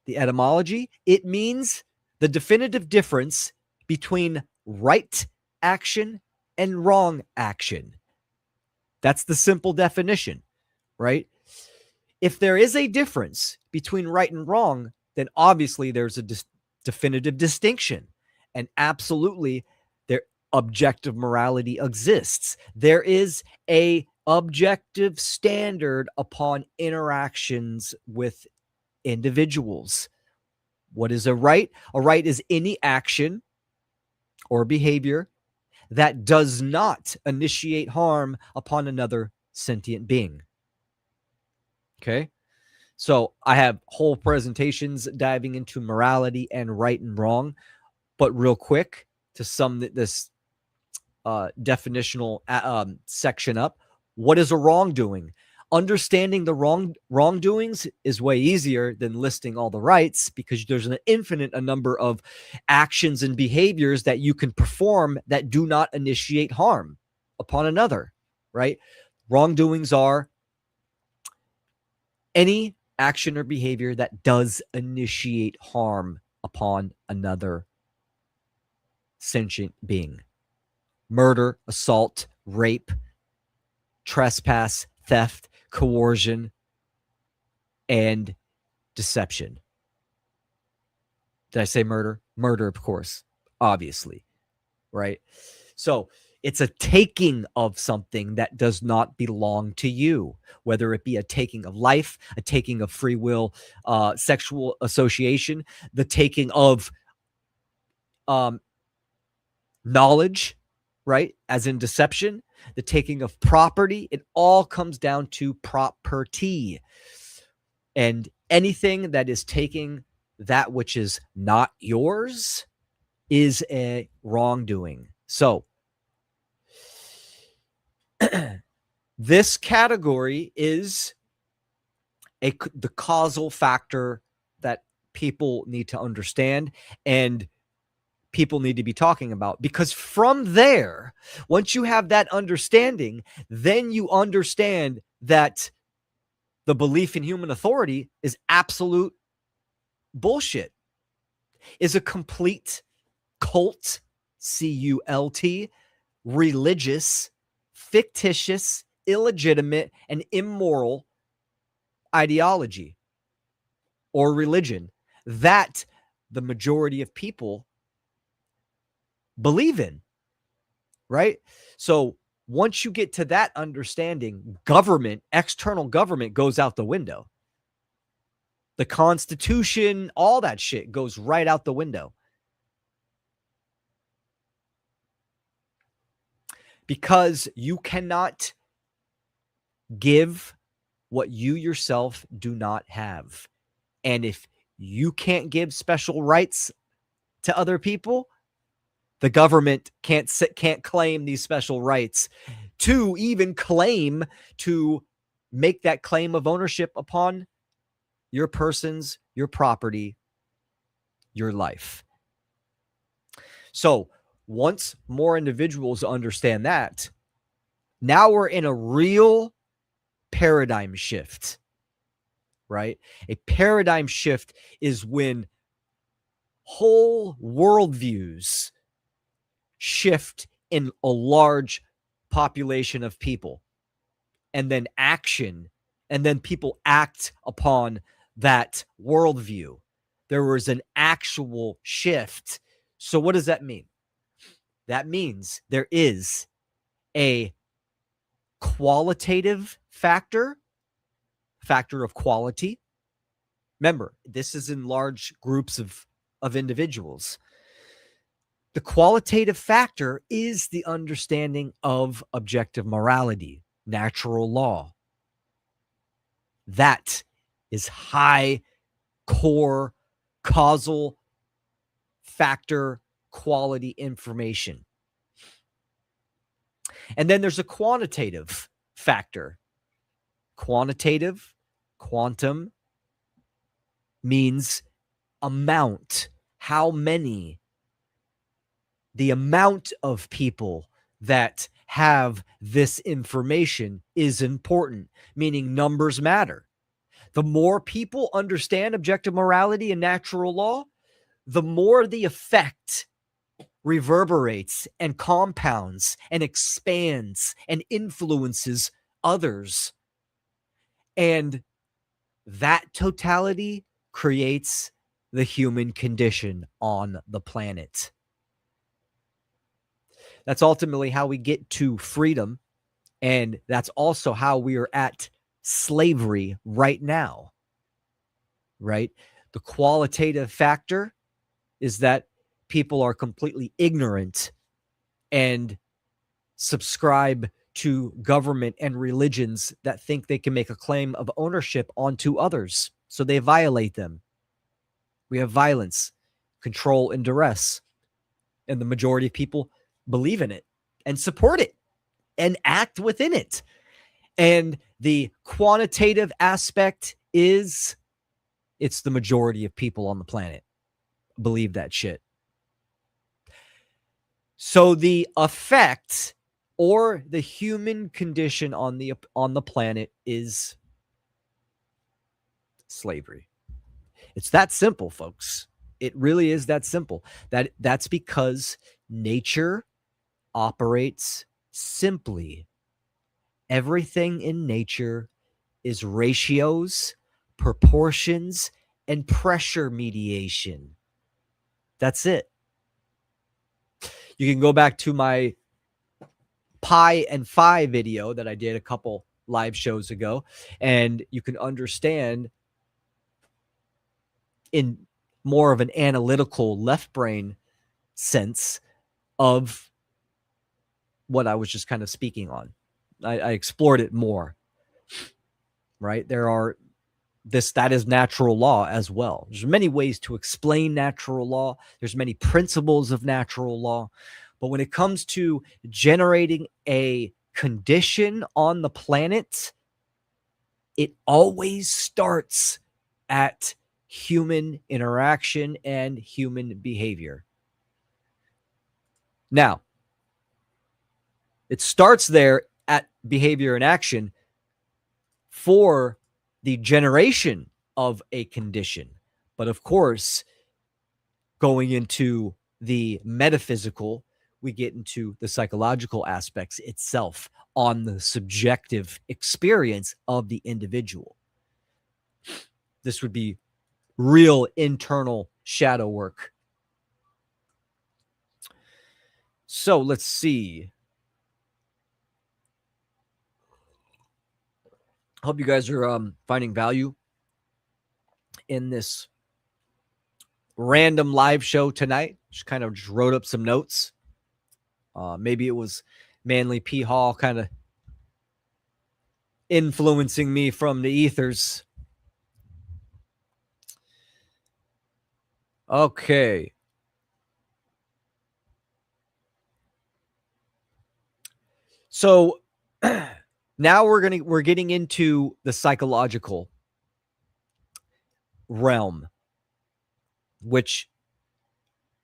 the etymology. It means the definitive difference between right action and wrong action. That's the simple definition, right? If there is a difference between right and wrong, then obviously there's a definitive distinction. And absolutely, their objective morality exists. There is a objective standard upon interactions with individuals. What is a right? A right is any action or behavior that does not initiate harm upon another sentient being. Okay? So I have whole presentations diving into morality and right and wrong. But real quick, to sum this definitional section up, what is a wrongdoing? Understanding the wrongdoings is way easier than listing all the rights, because there's an infinite number of actions and behaviors that you can perform that do not initiate harm upon another, right? Wrongdoings are any action or behavior that does initiate harm upon another sentient being. Murder, assault, rape, trespass, theft, coercion, and deception. Did I say murder? Murder, of course, obviously, right? So it's a taking of something that does not belong to you, whether it be a taking of life, a taking of free will, sexual association, the taking of knowledge, right? As in deception, the taking of property. It all comes down to property. And anything that is taking that which is not yours is a wrongdoing. So this category is the causal factor that people need to understand and people need to be talking about, because from there, once you have that understanding, then you understand that the belief in human authority is absolute bullshit, is a complete cult, C-U-L-T, religious, fictitious, illegitimate, and immoral ideology or religion that the majority of people believe in, right? So once you get to that understanding, government, external government goes out the window. The Constitution, all that shit goes right out the window. Because you cannot give what you yourself do not have. And if you can't give special rights to other people, the government can't claim these special rights to even claim to make that claim of ownership upon your persons, your property, your life. So once more individuals understand that, now we're in a real paradigm shift, right? A paradigm shift is when whole worldviews shift in a large population of people, and then action, and then people act upon that worldview. There was an actual shift. So what does that mean? That means there is a qualitative factor of quality. Remember, this is in large groups of individuals. The qualitative factor is the understanding of objective morality, natural law. That is high core causal factor quality information. And then there's a quantitative factor. Quantitative, quantum, means amount. How many? The amount of people that have this information is important, meaning numbers matter. The more people understand objective morality and natural law, the more the effect reverberates and compounds and expands and influences others. And that totality creates the human condition on the planet. That's ultimately how we get to freedom. And that's also how we are at slavery right now, right? The qualitative factor is that people are completely ignorant and subscribe to government and religions that think they can make a claim of ownership onto others. So they violate them. We have violence, control, and duress. And the majority of people believe in it and support it and act within it. And The quantitative aspect is it's the majority of people on the planet believe that shit. So the effect or the human condition on the planet is slavery. It's that simple, folks. It really is that simple. That's because nature operates simply. Everything in nature is ratios, proportions, and pressure mediation. That's it. You can go back to my pi and phi video that I did a couple live shows ago, and you can understand in more of an analytical left brain sense of what I was just kind of speaking on. I explored it more, right? That is natural law as well. There's many ways to explain natural law. There's many principles of natural law. But when it comes to generating a condition on the planet, it always starts at human interaction and human behavior. Now, it starts there at behavior and action for the generation of a condition. But of course, going into the metaphysical, we get into the psychological aspects itself on the subjective experience of the individual. This would be real internal shadow work. So let's see. Hope you guys are finding value in this random live show tonight. Just wrote up some notes. Maybe it was Manly P. Hall kind of influencing me from the ethers. Okay. So now we're getting into the psychological realm, which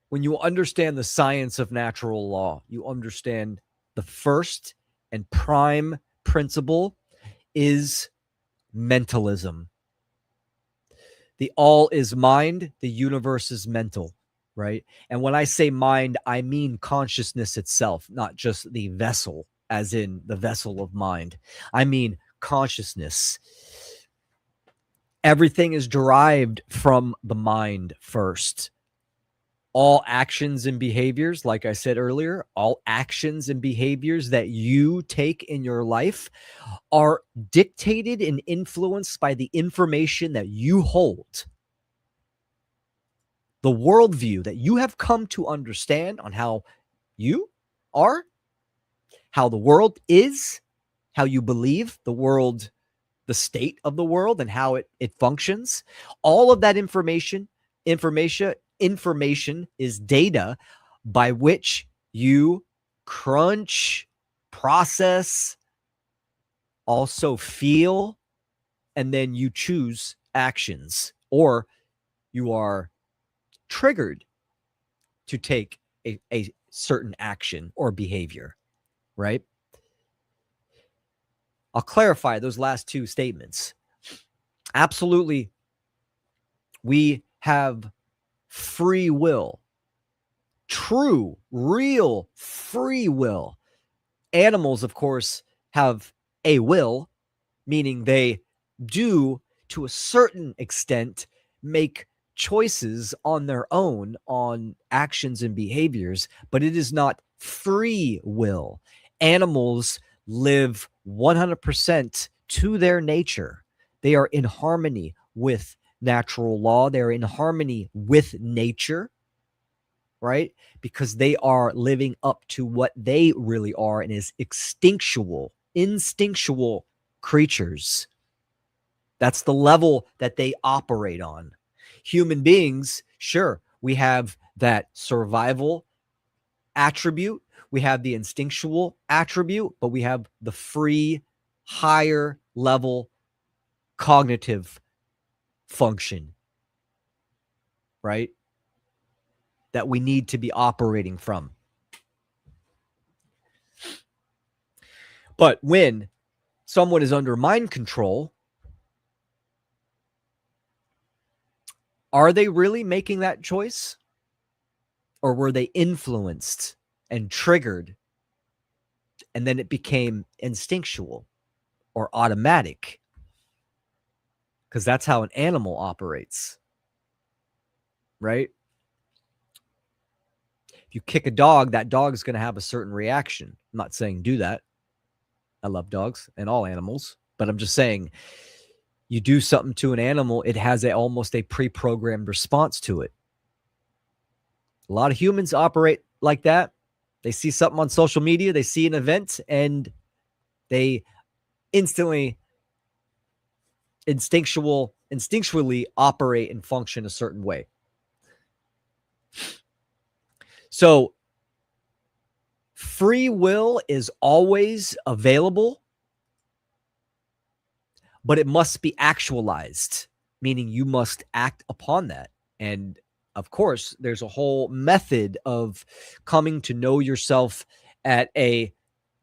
when you understand the science of natural law, you understand the first and prime principle is mentalism. The all is mind, the universe is mental, right? And when I say mind, I mean consciousness itself, not just the vessel, as in the vessel of mind. I mean consciousness. Everything is derived from the mind first. All actions and behaviors, like I said earlier, all actions and behaviors that you take in your life are dictated and influenced by the information that you hold. The worldview that you have come to understand on how you are, how the world is, how you believe the world, the state of the world, and how it functions. All of that information is data by which you crunch, process, also feel, and then you choose actions, or you are triggered to take a certain action or behavior, right? I'll clarify those last two statements. Absolutely, we have free will, true, real free will. Animals, of course, have a will, meaning they do, to a certain extent, make choices on their own on actions and behaviors, but it is not free will. Animals live 100% to their nature. They are in harmony with natural law. They're in harmony with nature, right? Because they are living up to what they really are and is instinctual creatures. That's the level that they operate on. Human beings, sure, we have that survival attribute, we have the instinctual attribute, but we have the free, higher level cognitive function, right? That we need to be operating from. But when someone is under mind control, are they really making that choice? Or were they influenced and triggered, and then it became instinctual or automatic? Because that's how an animal operates, right? If you kick a dog, that dog is going to have a certain reaction. I'm not saying do that. I love dogs and all animals, but I'm just saying you do something to an animal, it has almost a pre-programmed response to it. A lot of humans operate like that. They see something on social media, they see an event, and they instantly, instinctually operate and function a certain way. So free will is always available, but it must be actualized, meaning you must act upon that. And of course, there's a whole method of coming to know yourself at a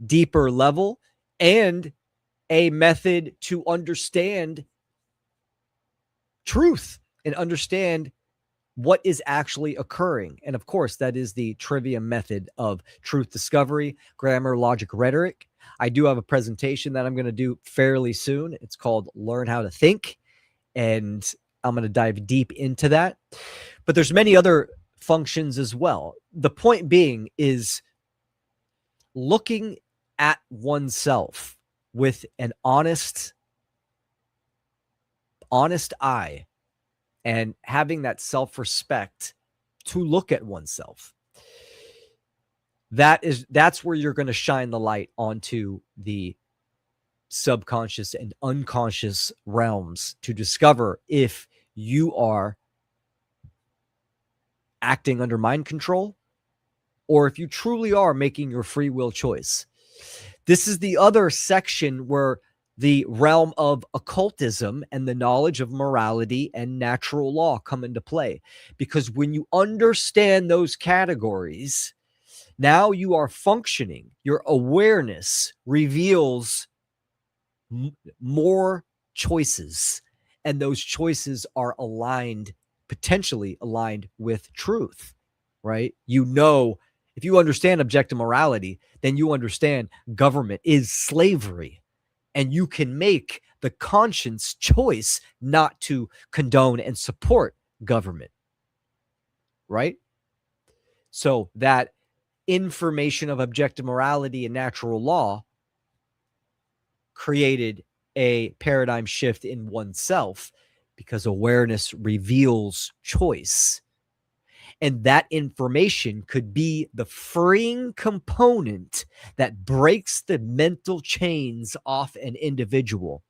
deeper level, and a method to understand truth and understand what is actually occurring. And of course, that is the Trivium method of truth discovery, grammar, logic, rhetoric. I do have a presentation that I'm going to do fairly soon. It's called Learn How to Think, and I'm going to dive deep into that. But there's many other functions as well. The point being is looking at oneself with an honest eye and having that self-respect to look at oneself. That's where you're going to shine the light onto the subconscious and unconscious realms to discover if you are acting under mind control or if you truly are making your free will choice. This is the other section where the realm of occultism and the knowledge of morality and natural law come into play. Because when you understand those categories, now you are functioning. Your awareness reveals more choices, and those choices are potentially aligned with truth, right? You know, if you understand objective morality, then you understand government is slavery. And you can make the conscious choice not to condone and support government, right? So that information of objective morality and natural law created a paradigm shift in oneself because awareness reveals choice. And that information could be the freeing component that breaks the mental chains off an individual,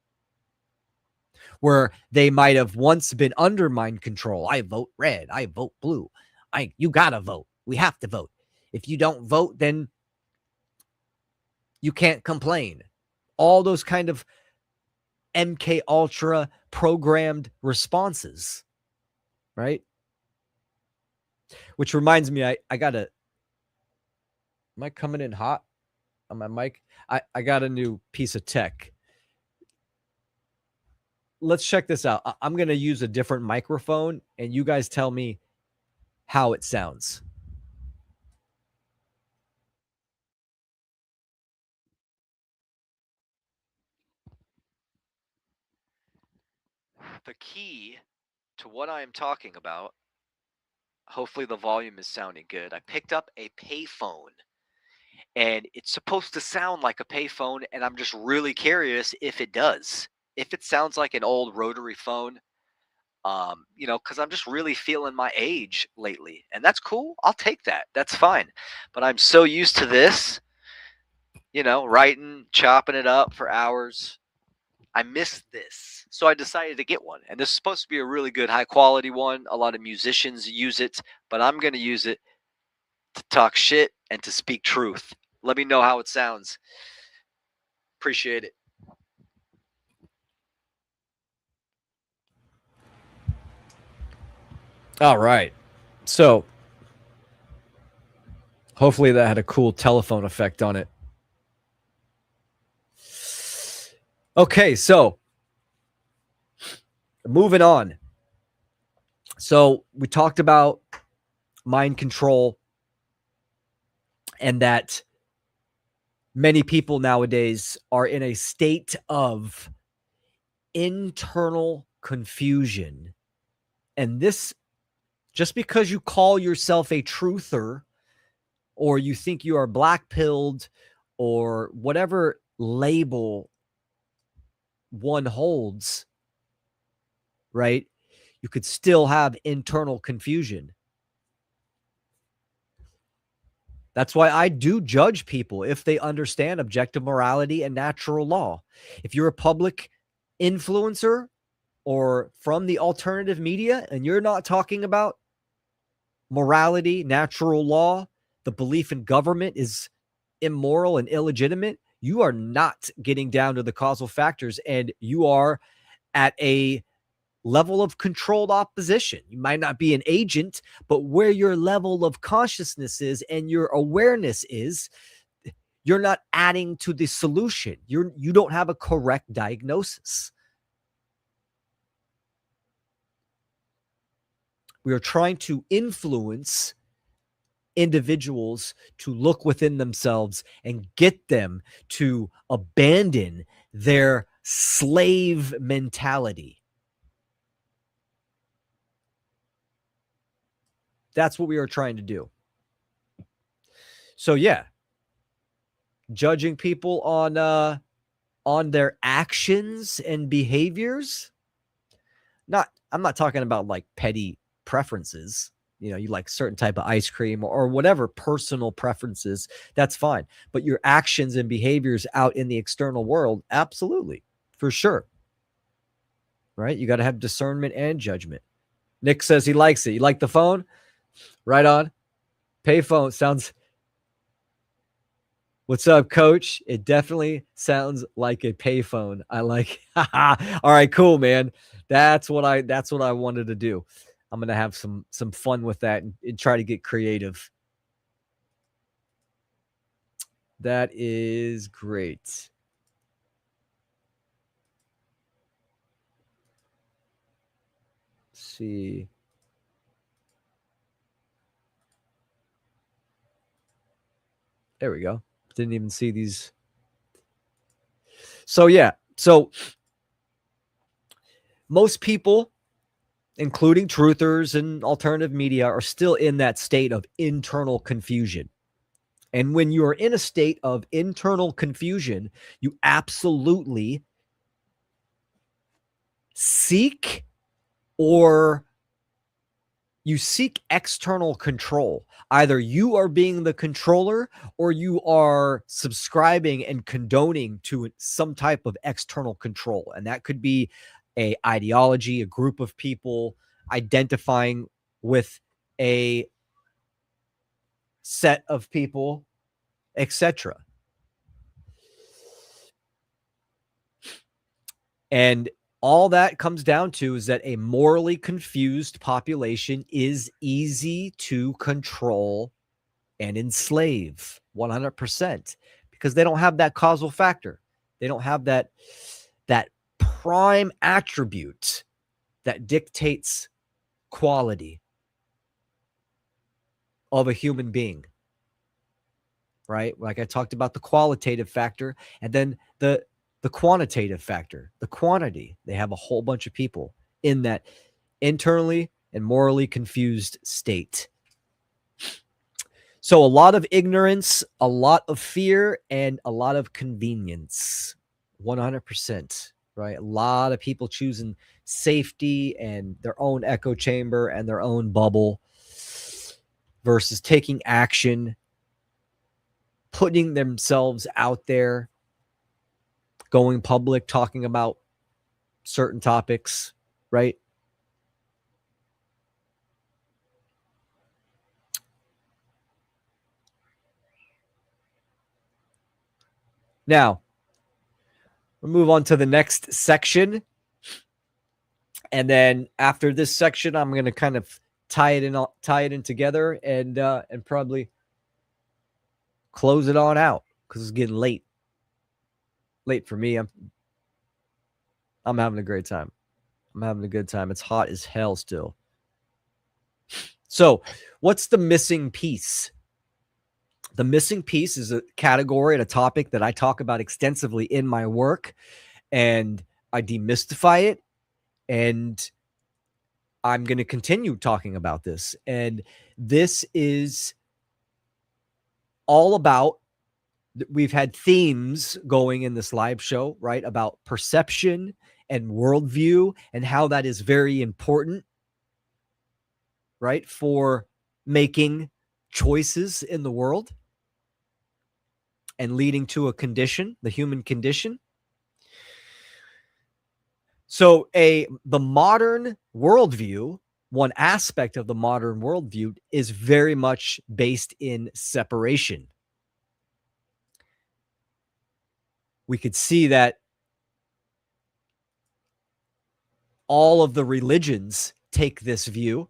where they might have once been under mind control. I vote red. I vote blue. You gotta vote. We have to vote. If you don't vote, then you can't complain. All those kind of MK Ultra programmed responses, right? Which reminds me, I got am I coming in hot on my mic? I got a new piece of tech. Let's check this out. I'm going to use a different microphone, and you guys tell me how it sounds. The key to what I am talking about, hopefully the volume is sounding good. I picked up a payphone, and it's supposed to sound like a payphone, and I'm just really curious if it does. If it sounds like an old rotary phone, because I'm just really feeling my age lately, and that's cool. I'll take that. That's fine. But I'm so used to this, writing, chopping it up for hours. I miss this. So I decided to get one. And this is supposed to be a really good, high quality one. A lot of musicians use it, but I'm going to use it to talk shit and to speak truth. Let me know how it sounds. Appreciate it. All right. So hopefully that had a cool telephone effect on it. Okay, so moving on. So we talked about mind control and that many people nowadays are in a state of internal confusion. And this, just because you call yourself a truther or you think you are black pilled or whatever label one holds, right? You could still have internal confusion. That's why I do judge people if they understand objective morality and natural law. If you're a public influencer or from the alternative media and you're not talking about morality, natural law, the belief in government is immoral and illegitimate, you are not getting down to the causal factors and you are at a level of controlled opposition. You might not be an agent, but where your level of consciousness is and your awareness is, you're not adding to the solution. You don't have a correct diagnosis. We are trying to influence individuals to look within themselves and get them to abandon their slave mentality. That's what we are trying to do. So yeah, judging people on their actions and behaviors. I'm not talking about like petty preferences. You know, you like certain type of ice cream or whatever personal preferences, that's fine. But your actions and behaviors out in the external world, absolutely, for sure. Right? You got to have discernment and judgment. Nick says he likes it. You like the phone? Right on. Payphone sounds. What's up, coach? It definitely sounds like a payphone. I like. All right, cool, man. That's what I wanted to do. I'm gonna have some fun with that and try to get creative. That is great. Let's see. There we go. Didn't even see these. So yeah. So most people, including truthers and alternative media, are still in that state of internal confusion. And when you are in a state of internal confusion, you absolutely seek external control. Either you are being the controller or you are subscribing and condoning to some type of external control. And that could be a ideology, a group of people identifying with a set of people, etc. And all that comes down to is that a morally confused population is easy to control and enslave 100% because they don't have that causal factor. They don't have that prime attribute that dictates quality of a human being. Right? Like I talked about the qualitative factor and then the quantitative factor, the quantity. They have a whole bunch of people in that internally and morally confused state. So a lot of ignorance, a lot of fear, and a lot of convenience. 100%, right? A lot of people choosing safety and their own echo chamber and their own bubble versus taking action, putting themselves out there, going public, talking about certain topics, right? Now, we'll move on to the next section. And then after this section, I'm going to kind of tie it in together, and probably close it on out because it's getting late. Late for me. I'm having a great time. I'm having a good time. It's hot as hell still. So, what's the missing piece? The missing piece is a category and a topic that I talk about extensively in my work, and I demystify it, and I'm going to continue talking about this. And this is all about, we've had themes going in this live show, right? About perception and worldview and how that is very important, right? For making choices in the world and leading to a condition, the human condition. So the modern worldview, one aspect of the modern worldview is very much based in separation. We could see that all of the religions take this view,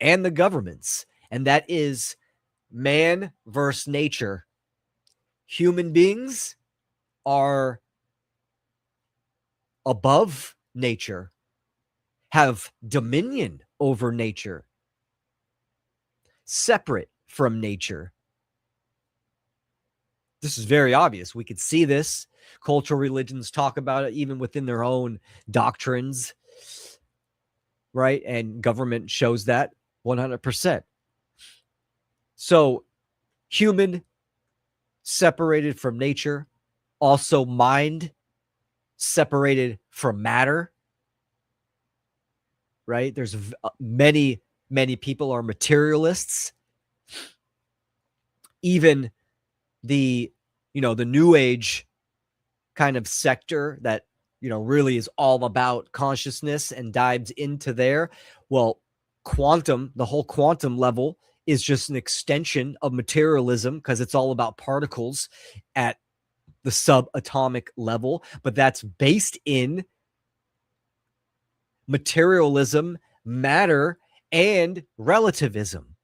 and the governments, and that is man versus nature. Human beings are above nature, have dominion over nature, separate from nature. This is very obvious. We could see this. Cultural religions talk about it even within their own doctrines, right? And government shows that 100%. So human separated from nature, also mind separated from matter, right? There's many people are materialists. Even the new age kind of sector that really is all about consciousness and dives into there. Well, the whole quantum level is just an extension of materialism because it's all about particles at the subatomic level, but that's based in materialism, matter, and relativism,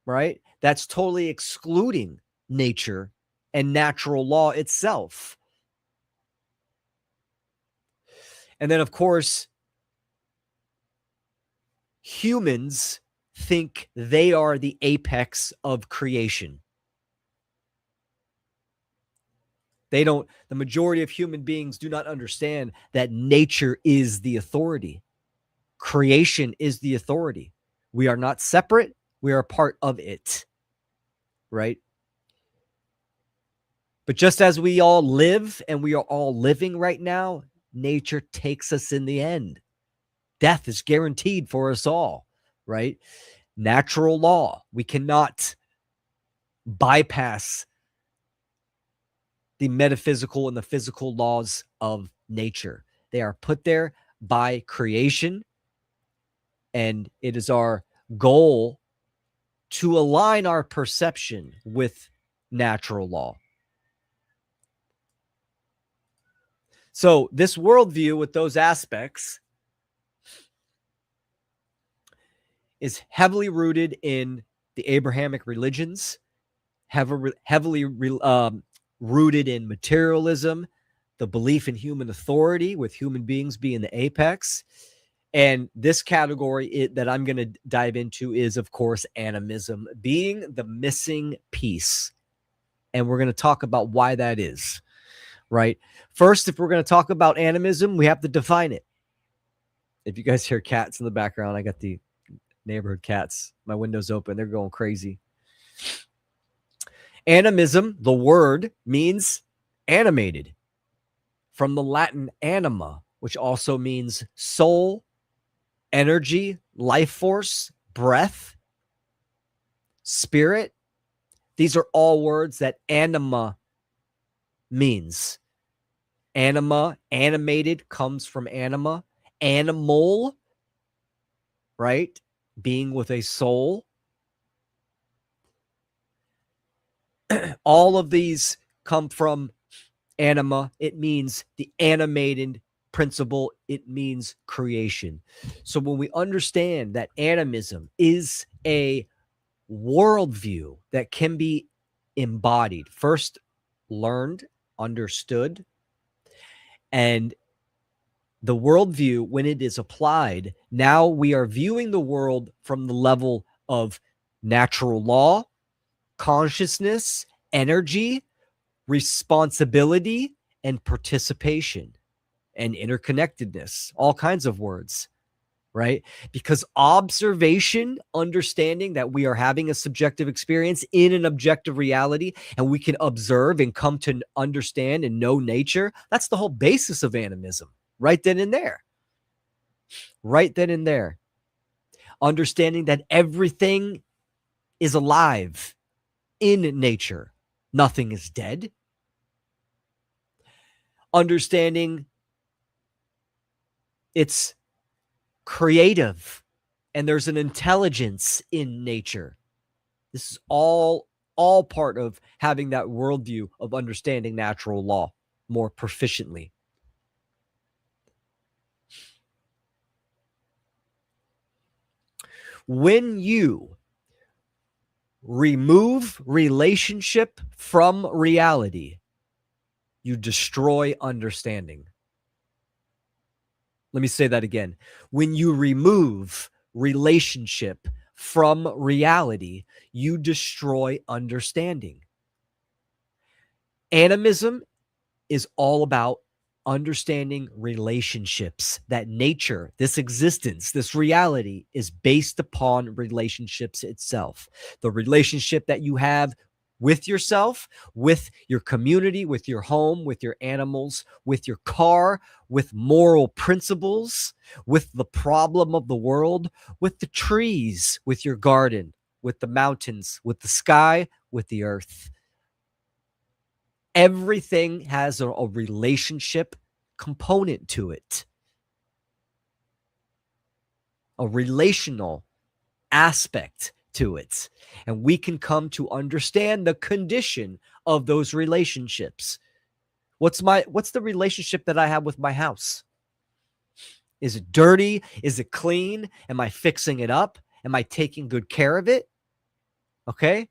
right? That's totally excluding nature and natural law itself. And then, of course, humans think they are the apex of creation. The majority of human beings do not understand that nature is the authority. Creation is the authority. We are not separate. We are a part of it, right? But just as we all live and we are all living right now, nature takes us in the end. Death is guaranteed for us all, right? Natural law. We cannot bypass the metaphysical and the physical laws of nature. They are put there by creation, and it is our goal to align our perception with natural law. So this worldview with those aspects is heavily rooted in the Abrahamic religions, heavily rooted in materialism, the belief in human authority, with human beings being the apex. And this category that I'm going to dive into is, of course, animism, being the missing piece. And we're going to talk about why that is, right? First, if we're going to talk about animism, we have to define it. If you guys hear cats in the background, I got the neighborhood cats. My window's open. They're going crazy. Animism, the word, means animated, from the Latin anima, which also means soul, energy, life force, breath, spirit. These are all words that anima means. Anima, animated, comes from anima. Animal, right? Being with a soul. All of these come from anima. It means the animated principle, it means creation. So when we understand that animism is a worldview that can be embodied, first learned, understood, and the worldview, when it is applied, now we are viewing the world from the level of natural law, consciousness, energy, responsibility, and participation, and interconnectedness, all kinds of words, right? Because observation, understanding that we are having a subjective experience in an objective reality, and we can observe and come to understand and know nature, that's the whole basis of animism, right then and there. Right then and there. Understanding that everything is alive in nature. Nothing is dead. Understanding it's creative and there's an intelligence in nature. This is all part of having that worldview of understanding natural law more proficiently. When you remove relationship from reality, you destroy understanding. Let me say that again. When you remove relationship from reality, you destroy understanding. Animism is all about understanding relationships, that nature, this existence, this reality is based upon relationships itself. The relationship that you have with yourself, with your community, with your home, with your animals, with your car, with moral principles, with the problem of the world, with the trees, with your garden, with the mountains, with the sky, with the earth. Everything has a relationship component to it, a relational aspect to it. And we can come to understand the condition of those relationships. What's the relationship that I have with my house? Is it dirty? Is it clean? Am I fixing it up? Am I taking good care of it? Okay.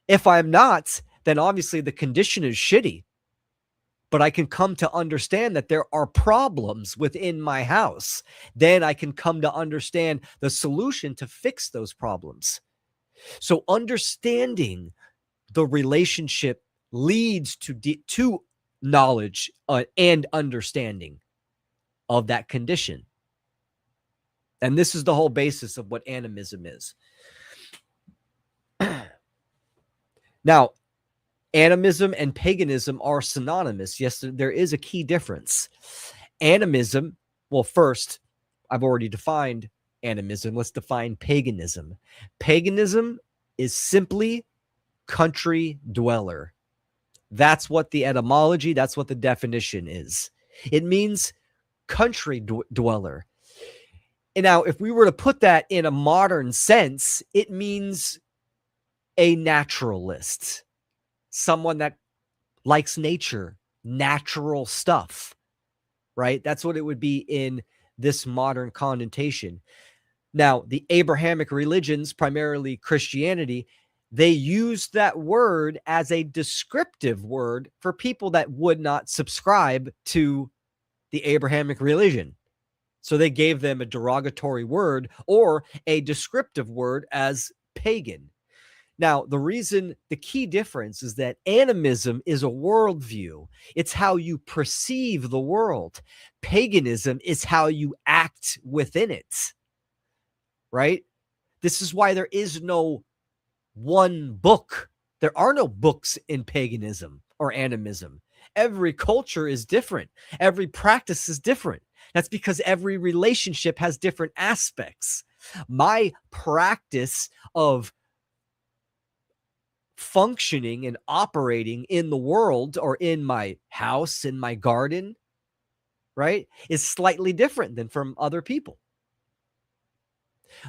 If I'm not, then obviously the condition is shitty. But I can come to understand that there are problems within my house. Then I can come to understand the solution to fix those problems. So understanding the relationship leads to knowledge and understanding of that condition. And this is the whole basis of what animism is. Now, animism and paganism are synonymous. Yes, there is a key difference. Animism, well, first, I've already defined animism. Let's define paganism. Paganism is simply country dweller. That's what the etymology, that's what the definition is. It means country dweller. And now, if we were to put that in a modern sense, it means a naturalist, someone that likes nature, natural stuff, right? That's what it would be in this modern connotation. Now, the Abrahamic religions, primarily Christianity, they used that word as a descriptive word for people that would not subscribe to the Abrahamic religion. So they gave them a derogatory word or a descriptive word as pagan. Now, the key difference is that animism is a worldview. It's how you perceive the world. Paganism is how you act within it, right? This is why there is no one book. There are no books in paganism or animism. Every culture is different. Every practice is different. That's because every relationship has different aspects. My practice of functioning and operating in the world or in my house, in my garden, right, is slightly different than from other people.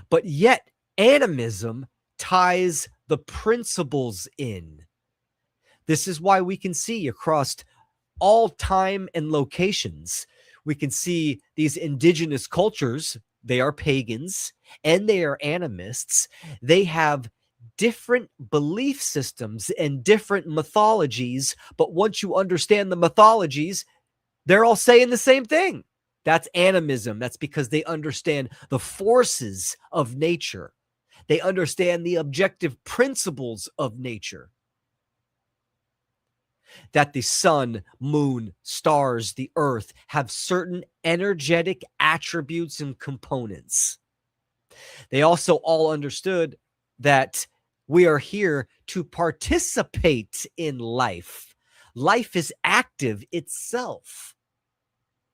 But yet, animism ties the principles in. This is why we can see across all time and locations, We can see these indigenous cultures, they are pagans and they are animists. They have different belief systems and different mythologies, but once you understand the mythologies, they're all saying the same thing. That's animism. That's because they understand the forces of nature. They understand the objective principles of nature. That the sun, moon, stars, the earth have certain energetic attributes and components. They also all understood that we are here to participate in life. Life is active itself.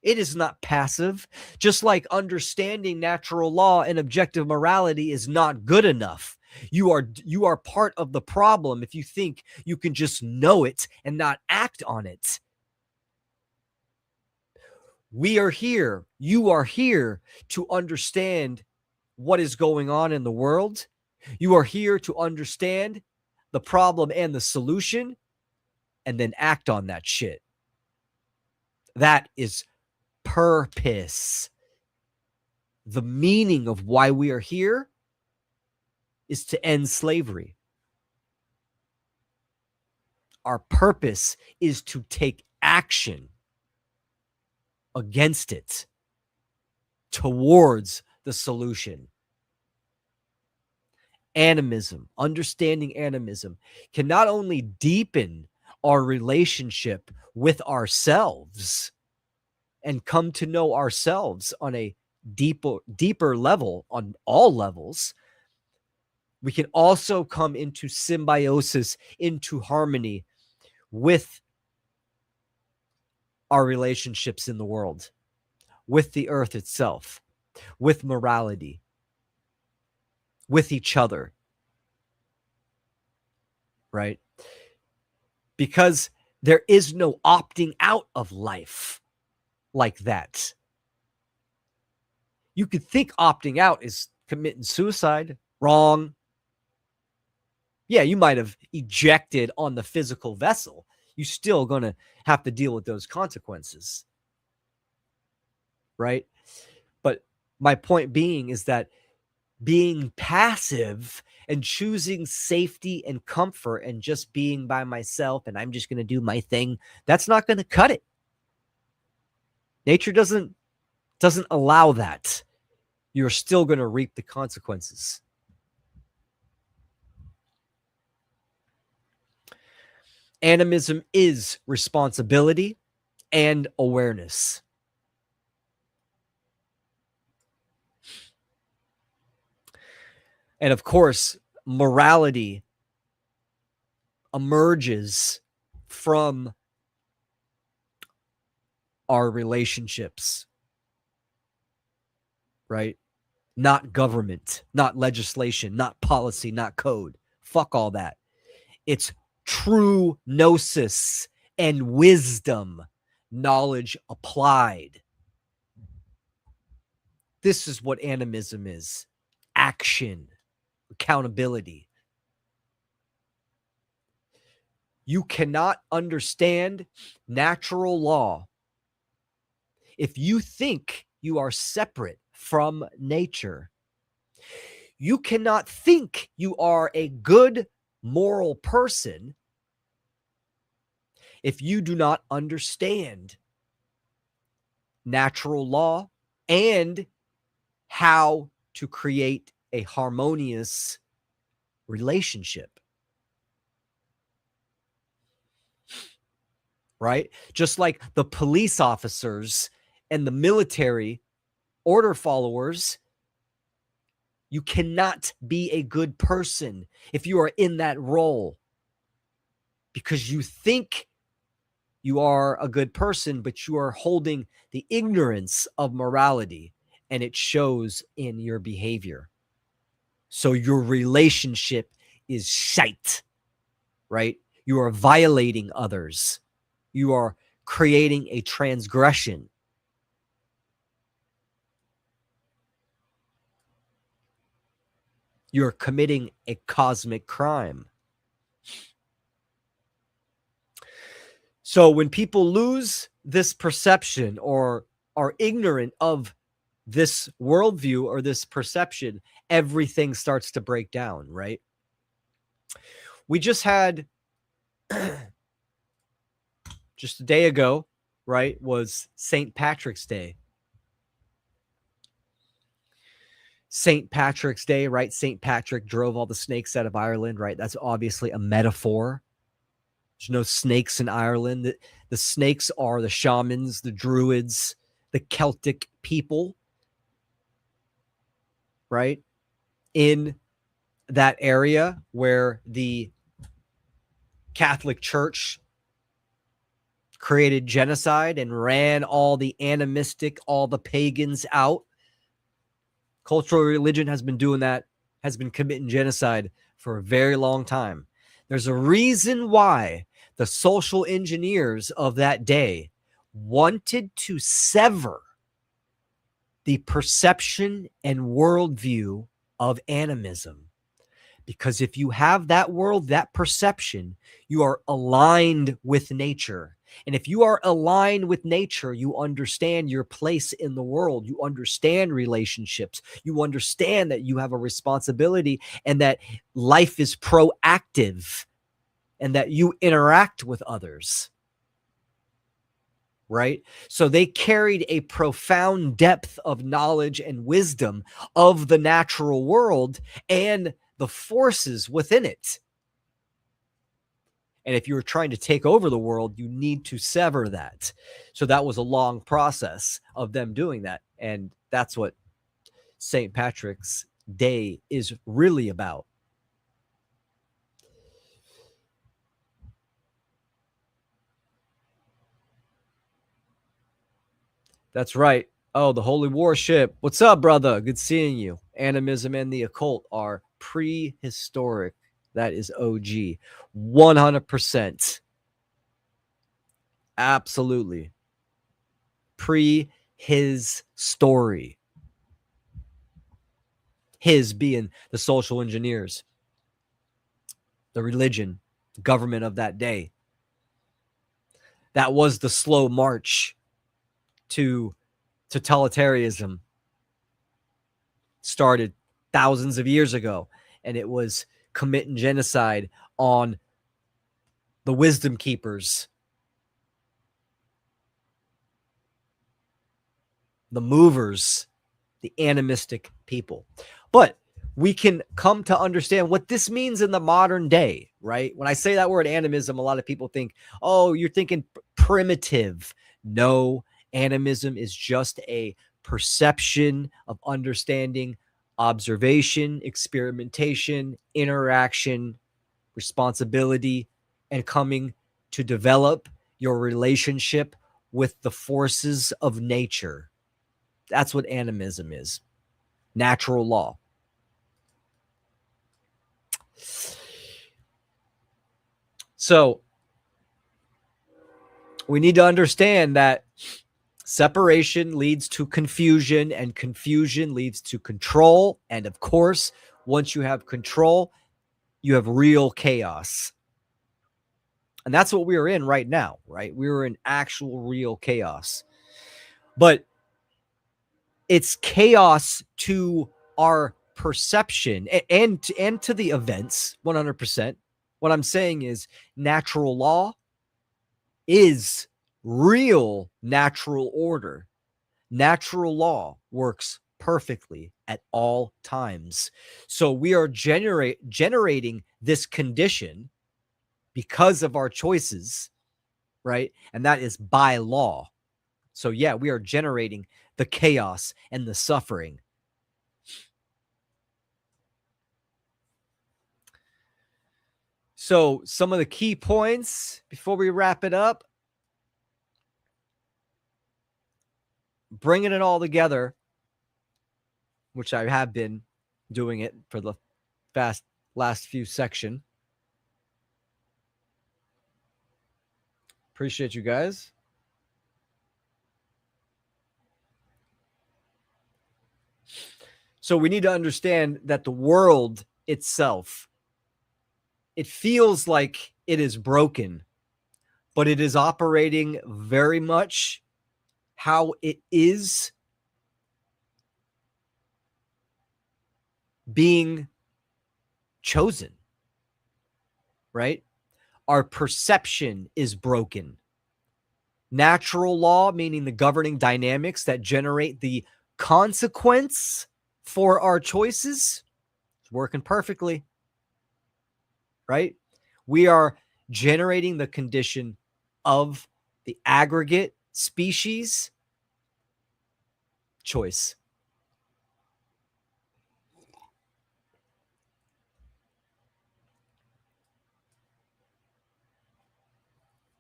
It is not passive. Just like understanding natural law and objective morality is not good enough. You are part of the problem if you think you can just know it and not act on it. We are here. You are here to understand what is going on in the world. You are here to understand the problem and the solution and then act on that shit. That is purpose. The meaning of why we are here is to end slavery. Our purpose is to take action against it towards the solution. Animism, understanding animism, can not only deepen our relationship with ourselves and come to know ourselves on a deeper level, on all levels, we can also come into symbiosis, into harmony with our relationships in the world, with the earth itself, with morality, with each other, right? Because there is no opting out of life like that. You could think opting out is committing suicide. Wrong. Yeah, you might have ejected on the physical vessel. You're still going to have to deal with those consequences, right? But my point being is that being passive and choosing safety and comfort and just being by myself and I'm just going to do my thing, that's not going to cut it. Nature doesn't allow that. You're still going to reap the consequences. Animism is responsibility and awareness. And of course, morality emerges from our relationships, right? Not government, not legislation, not policy, not code. Fuck all that. It's true gnosis and wisdom, knowledge applied. This is what animism is. Action, accountability. You cannot understand natural law if you think you are separate from nature. You cannot think you are a good moral person if you do not understand natural law and how to create a harmonious relationship. Right? Just like the police officers and the military order followers, you cannot be a good person if you are in that role because you think you are a good person, but you are holding the ignorance of morality and it shows in your behavior. So your relationship is shite, right? You are violating others. You are creating a transgression. You're committing a cosmic crime. So when people lose this perception or are ignorant of this worldview or this perception, everything starts to break down, right? We just had just a day ago, right, was St. Patrick's Day. St. Patrick's Day, right? St. Patrick drove all the snakes out of Ireland, right? That's obviously a metaphor. There's no snakes in Ireland. The snakes are the shamans, the druids, the Celtic people, right? In that area where the Catholic Church created genocide and ran all the animistic, all the pagans out. Cultural religion has been doing that, has been committing genocide for a very long time. There's a reason why the social engineers of that day wanted to sever the perception and worldview of animism. Because if you have that world, that perception, you are aligned with nature. And if you are aligned with nature, you understand your place in the world. You understand relationships. You understand that you have a responsibility and that life is proactive and that you interact with others. Right? So they carried a profound depth of knowledge and wisdom of the natural world and the forces within it. And if you were trying to take over the world, you need to sever that. So that was a long process of them doing that. And that's what St. Patrick's Day is really about. That's right. Oh, the Holy Warship. What's up, brother? Good seeing you. Animism and the occult are prehistoric. That is OG. 100%. Absolutely. His story. His being the social engineers, the religion, the government of that day. That was the slow march to totalitarianism. Started thousands of years ago, and it was committing genocide on the wisdom keepers, the movers, the animistic people. But we can come to understand what this means in the modern day, right? When I say that word animism, a lot of people think, oh, you're thinking primitive. No, animism is just a perception of understanding, observation, experimentation, interaction, responsibility, and coming to develop your relationship with the forces of nature. That's what animism is. Natural law. So we need to understand that separation leads to confusion, and confusion leads to control. And of course, once you have control, you have real chaos. And that's what we're in right now, right? We're in actual real chaos. But it's chaos to our perception and to the events, 100%. What I'm saying is natural law is real natural order. Natural law works perfectly at all times. So we are generating this condition because of our choices, right? And that is by law. So yeah, we are generating the chaos and the suffering. So some of the key points before we wrap it up, bringing it all together, which I have been doing it for the last few section. Appreciate you guys. So we need to understand that the world itself, it feels like it is broken, but it is operating very much how it is being chosen, right? Our perception is broken. Natural law, meaning the governing dynamics that generate the consequence for our choices, is working perfectly, right? We are generating the condition of the aggregate species choice.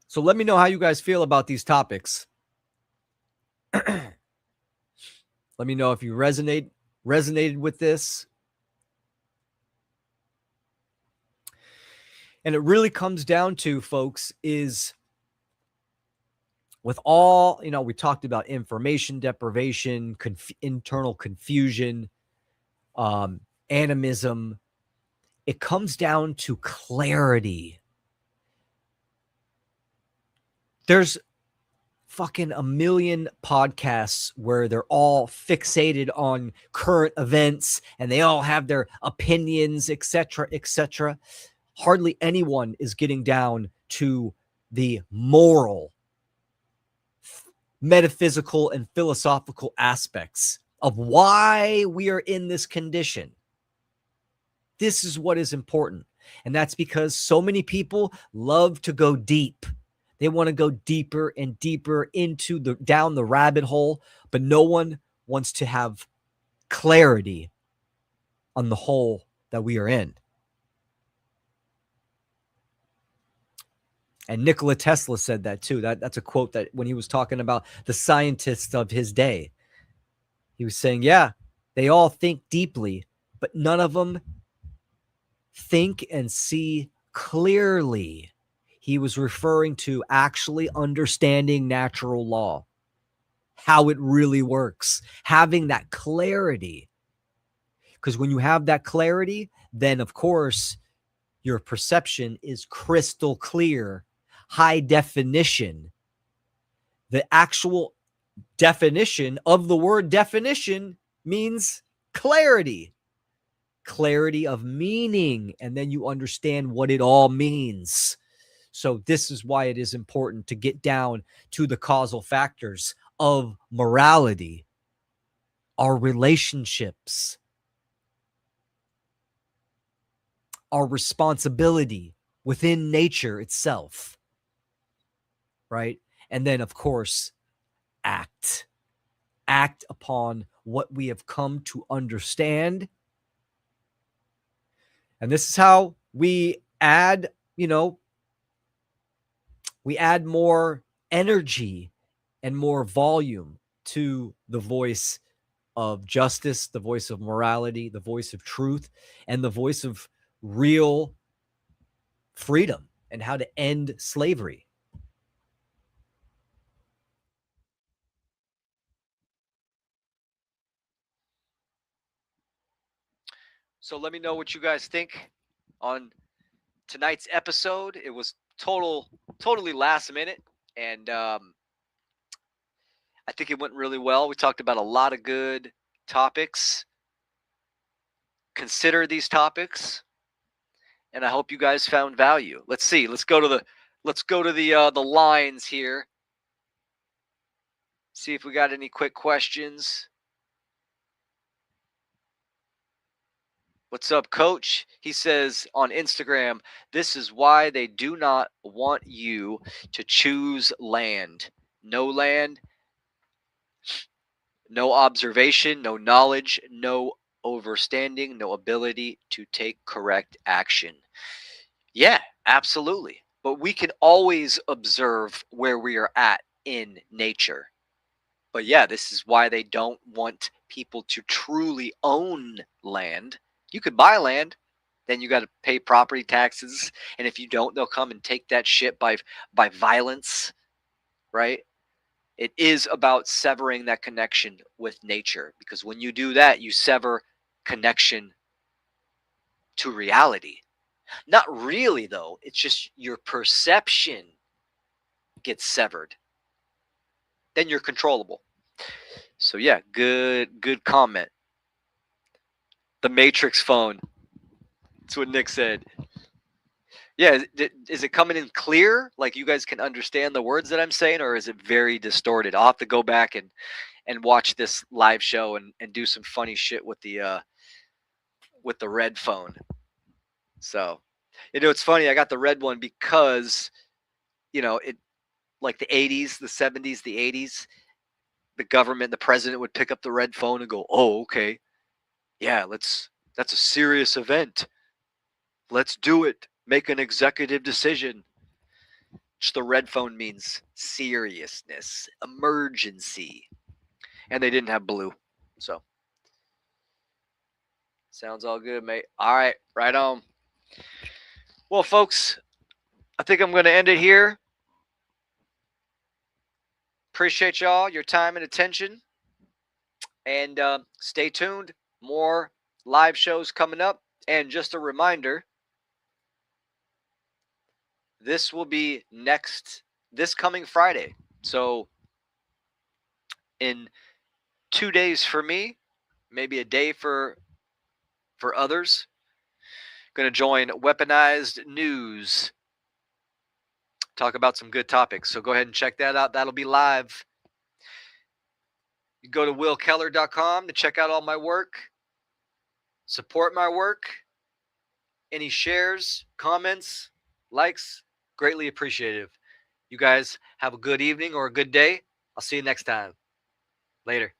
So let me know how you guys feel about these topics. Let me know if you resonated with this. And it really comes down to, folks, is with all, we talked about information deprivation, internal confusion, animism. It comes down to clarity. There's fucking a million podcasts where they're all fixated on current events and they all have their opinions, etc., etc. Hardly anyone is getting down to the moral, metaphysical, and philosophical aspects of why we are in this condition. This is what is important. And that's because so many people love to go deep. They want to go deeper and deeper down the rabbit hole, but no one wants to have clarity on the hole that we are in. And Nikola Tesla said that too. That's a quote that when he was talking about the scientists of his day, he was saying, yeah, they all think deeply, but none of them think and see clearly. He was referring to actually understanding natural law, how it really works, having that clarity. Because when you have that clarity, then of course your perception is crystal clear, high definition. The actual definition of the word definition means clarity of meaning, and then you understand what it all means. So this is why it is important to get down to the causal factors of morality, our relationships, our responsibility within nature itself, right? And then, of course, act upon what we have come to understand. And this is how we add, we add more energy and more volume to the voice of justice, the voice of morality, the voice of truth, and the voice of real freedom and how to end slavery. So let me know what you guys think on tonight's episode. It was totally last minute, and I think it went really well. We talked about a lot of good topics. Consider these topics, and I hope you guys found value. Let's see. Let's go to the lines here. See if we got any quick questions. What's up, Coach? He says on Instagram, this is why they do not want you to choose land. No land, no observation, no knowledge, no overstanding, no ability to take correct action. Yeah, absolutely. But we can always observe where we are at in nature. But yeah, this is why they don't want people to truly own land. You could buy land, then you got to pay property taxes, and if you don't, they'll come and take that shit by violence, right? It is about severing that connection with nature, because when you do that, you sever connection to reality. Not really, though. It's just your perception gets severed. then you're controllable. So yeah, good comment. The Matrix phone. That's what Nick said. Yeah, is it coming in clear? Like you guys can understand the words that I'm saying, or is it very distorted? I'll have to go back and watch this live show and do some funny shit with the red phone. So, it's funny. I got the red one because it, like the 80s, the 70s, the 80s, the government, the president would pick up the red phone and go, "Oh, okay, yeah, that's a serious event. Let's do it. Make an executive decision." Which the red phone means seriousness, emergency. And they didn't have blue. So, sounds all good, mate. All right, right on. Well, folks, I think I'm going to end it here. Appreciate y'all, your time and attention. And stay tuned. More live shows coming up. And just a reminder, this will be this coming Friday. So in 2 days for me, maybe a day for others. Going to join Weaponized News. Talk about some good topics. So go ahead and check that out. That'll be live. You go to willkeller.com to check out all my work. Support my work. Any shares, comments, likes, greatly appreciative. You guys have a good evening or a good day. I'll see you next time. Later.